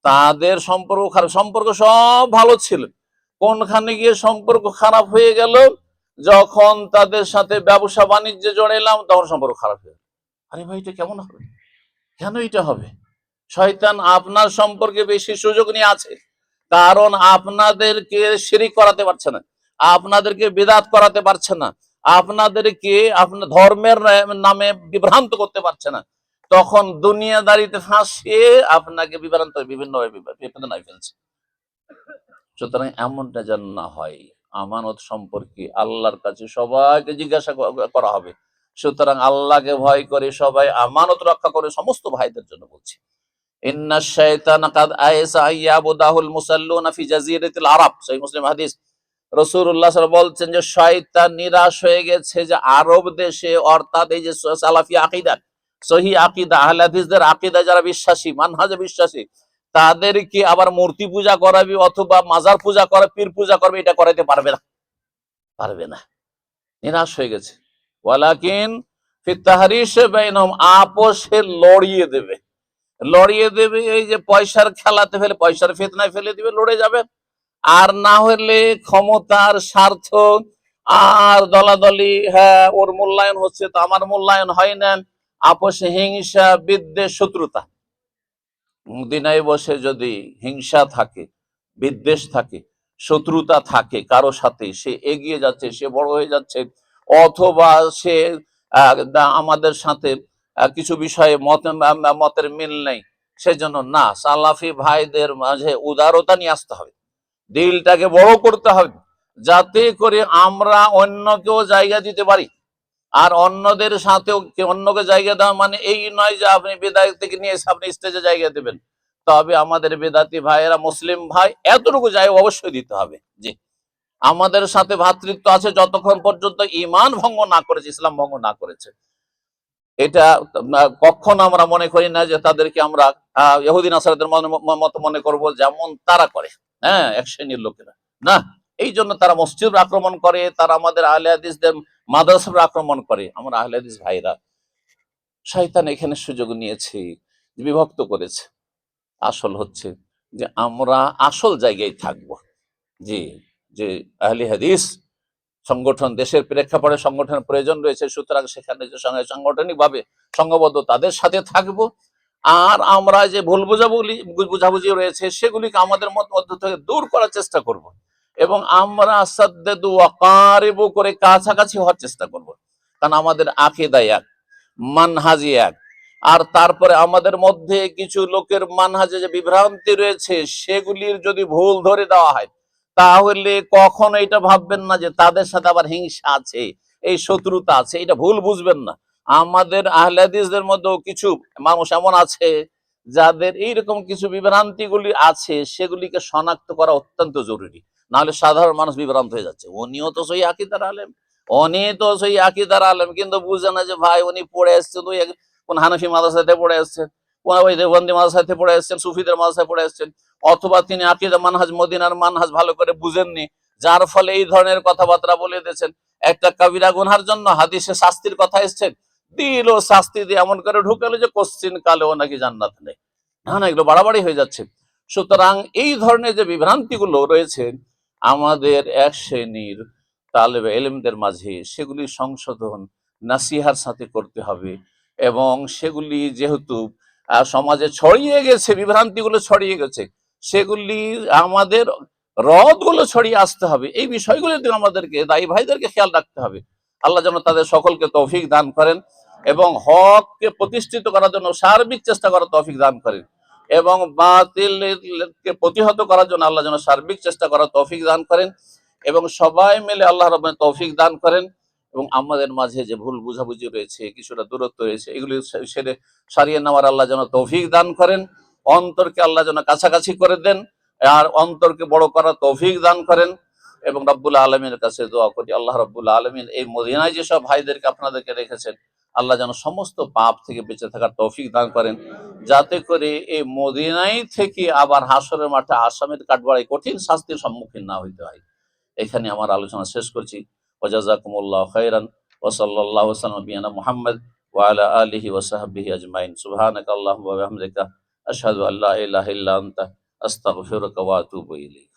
তাদের সম্পর্ক খারাপ। সম্পর্ক সব ভালো ছিল, কোনখানে গিয়ে সম্পর্ক খারাপ হয়ে গেল, যখন তাদের সাথে ব্যবসা বাণিজ্যে জড়াইলাম তখন সম্পর্ক খারাপ হয়ে গেল। আরে ভাই, এটা কেমন হবে? কেন এটা হবে? শয়তান আপনার সম্পর্কে বেশি সুযোগ নিয়ে আছে, কারণ আপনাদেরকে শিরিক করাতে পারছে না, আপনাদেরকে বিদআত করাতে পারছে না, আপনাদেরকে আপনার ধর্মের নামে বিভ্রান্ত করতে পারছে না। তখন দুনিয়াদারিতে ফাঁসিয়ে আপনাকে বিভ্রান্ত বিভিন্ন বিপদনায় ফেলছে। সুতরাং এমনটা যেন না হয়। আমানত সম্পর্কে আল্লাহর কাছে সবাইকে জিজ্ঞাসা করা হবে। সুতরাং আল্লাহকে ভয় করে সবাই আমানত রক্ষা করে, সমস্ত ভাইদের জন্য বলছি। ইন্না শাইতানা কাদ আইসা আইয়াবুদাহুল মুসাল্লুনা ফি জাজিরাতিল আরব, সহিহ মুসলিম হাদিস। রাসূলুল্লাহ সাল্লাল্লাহু আলাইহি ওয়াসাল্লাম বলছেন যে শয়তান নিরাশ হয়ে গেছে যে আরব দেশে, অর্থাৎ এই যে সালাফি আকীদা, সহিহ আকীদা, আহলে হাদিসদের আকীদা যারা বিশ্বাসী, মানহাজে বিশ্বাসী, তাদেরকে আবার মূর্তি পূজা করাবি অথবা মাজার পূজা করে, পীর পূজা করবে, এটা করাইতে পারবে না, পারবে না। নিরাশ হয়ে গেছে। ওয়ালাকিন ফি তাহরিশ বাইনহুম, আপোষে লড়িয়ে দেবে, লড়িয়ে দেবে। এই যে পয়সার খেলাতে ফেলে, পয়সার ফিতনায় ফেলে দিবে, লড়ে যাবে। আর না হলে ক্ষমতার স্বার্থ আর দলাদলি, হ্যাঁ ওর মূল্যায়ন হচ্ছে তো আমার মূল্যায়ন হয় না, আপোষে হিংসা, বিদ্বেষ, শত্রুতা। মদিনায় বসে যদি হিংসা থাকে, বিদ্বেষ থাকে, শত্রুতা থাকে কারো সাথে, সে এগিয়ে যাচ্ছে, সে বড় হয়ে যাচ্ছে, অথবা সে আমাদের সাথে কিছু বিষয়ে মতের মিল নেই, সেজন্য না, সালাফি ভাইদের মাঝে উদারতা নিয়ে আসতে হবে, দিলটাকে বড় করতে হবে, যাতে করে আমরা অন্যকেও জায়গা দিতে পারি। আর অন্যদের সাথেও, অন্যকে জায়গা দেওয়া মানে এই নয় যে আপনি বেদাত থেকে নিয়ে আপনি স্টেজে জায়গা দেবেন। তবে আমাদের বেদাতি ভাইয়েরা, মুসলিম ভাই, এতটুকু জায়গা অবশ্যই দিতে হবে, জি, আমাদের সাথে ভ্রাতৃত্ব আছে যতক্ষণ পর্যন্ত ঈমান ভঙ্গ না করেছে, ইসলাম ভঙ্গ না করেছে। এটা কখনো আমরা মনে করি না যে তাদেরকে আমরা ইহুদি নাসারাদের মতো মনে করব, যেমন তারা করে, হ্যাঁ, এক শ্রেণীর লোকেরা, না। এই জন্য তারা মসজিদ আক্রমণ করে, তারা আমাদের আহলে হাদিসদের মাদ্রাসা আক্রমণ করে। আমরা আহলে হাদিস ভাইরা, শয়তান এখানে সুযোগ নিয়েছে, বিভক্ত করেছে। আসল হচ্ছে যে আমরা আসল জায়গায় থাকবো, জি, যে আহলে হাদিস সংগঠন, দেশের প্রেক্ষাপটে সংগঠনের প্রয়োজন রয়েছে, সুতরাং সেখানে যে সাংগঠনিক ভাবে সংঘবদ্ধ, তাদের সাথে থাকবো। আর আমরা যে ভুল বুঝাবুঝি রয়েছে, সেগুলিকে আমাদের মধ্য থেকে দূর করার চেষ্টা করব, এবং আমরা সাদ্দেদু ওয়া কারিবু করে কাছাকাছি হওয়ার চেষ্টা করব, কারণ আমাদের আকীদা এক, মানহাজি এক। আর তারপরে আমাদের মধ্যে কিছু লোকের মানহাজে যে বিভ্রান্তি রয়েছে সেগুলির যদি ভুল ধরে দেওয়া হয়, তাহলে কখনো এটা ভাববেন না যে তাদের সাথে আবার হিংসা আছে, এই শত্রুতা আছে, এটা ভুল বুঝবেন না। আমাদের আহলে হাদিসদের মধ্যেও কিছু মানুষ এমন আছে যাদের এইরকম কিছু বিভ্রান্তিগুলি আছে, সেগুলিকে শনাক্ত করা অত্যন্ত জরুরি। নাহলে সাধারণ মানুষ বিভ্রান্ত হয়ে যাচ্ছে। উনিও তো সেই আকীদার আলেম, উনি তো সেই আকীদার আলেম, কিন্তু বুঝে না যে ভাই উনি পড়ে এসছেন ওই কোন হানাফি মাদ্রাসাতে পড়ে এসছেন, কোন ওই দেওবন্দি মাদ্রাসাতে পড়ে এসছেন, সুফিদের মাদ্রাসায় পড়ে এসছেন, অথবা তিনি আকীদা মানহাজ মদিনার মানহাজ ভালো করে বুঝেননি, যার ফলে এই ধরনের কথাবার্তা বলে দিয়েছেন। একটা কবিরা গুনহার জন্য হাদিসে শাস্তির কথা এসছেন, দিল শাস্তি দিয়ে এমন করে ঢুকালো যে কোশ্চিন কালেও নাকি জান্নাত নেই। না না, এগুলো বাড়াবাড়ি হয়ে যাচ্ছে। সুতরাং এই ধরনের যে বিভ্রান্তিগুলো রয়েছে আমাদের এক শ্রেণীর তালেবে এলেমদের মাঝে, সেগুলি সংশোধন নাসিহার সাথে করতে হবে। এবং সেগুলি যেহেতু সমাজে ছড়িয়ে গেছে, বিভ্রান্তিগুলো ছড়িয়ে গেছে, সেগুলি আমাদের রদগুলো ছড়িয়ে আসতে হবে। এই বিষয়গুলিতে আমাদেরকে দায়ী ভাইদেরকে খেয়াল রাখতে হবে। আল্লাহ যেন তাদের সকলকে তৌফিক দান করেন এবং হককে প্রতিষ্ঠিত করার জন্য সার্বিক চেষ্টা করার তৌফিক দান করেন, এবং বাতিলকে প্রতিহত করার জন্য আল্লাহ যেন সার্বিক চেষ্টা করার তৌফিক দান করেন, এবং সবাই মিলে আল্লাহ রাব্বুল তৌফিক দান করেন। এবং আমাদের মাঝে যে ভুল বুঝাবুঝি রয়েছে, কিছুটা দূরত্ব রয়েছে, এগুলি সেরে সারিয়ে নেওয়ার আল্লাহ যেন তৌফিক দান করেন। অন্তরকে আল্লাহ যেন কাছাকাছি করে দেন, আর অন্তরকে বড় করার তৌফিক দান করেন। এবং রব্বুল আলমিনের কাছে দোয়া করি, আল্লাহ রব্বুল আলমিন এই মদিনায় যেসব ভাইদেরকে আপনাদেরকে রেখেছেন, আল্লাহ যেন সমস্ত পাপ থেকে বেঁচে থাকার তৌফিক দান করেন, যাতে করে এই মদিনায় থেকে আবার হাসরের মাঠে আসামের কাঠগড়ায় কঠিন শাস্তির সম্মুখীন না হইতে হয়। এখানে আমার আলোচনা শেষ করছি। ওয়াজাজাকুমুল্লাহ খাইরান ওয়া সাল্লাল্লাহু ওয়া সাল্লাম বিনা মুহাম্মদ ওয়া আলা আলিহি ওয়া সাহবিহি আজমাইন। সুবহানাকা আল্লাহুম্মা ওয়া বিহামদিকা আশহাদু আল্লা ইলাহা ইল্লা আনতা আস্তাগফিরুকা ওয়া আতুবু ইলাইক।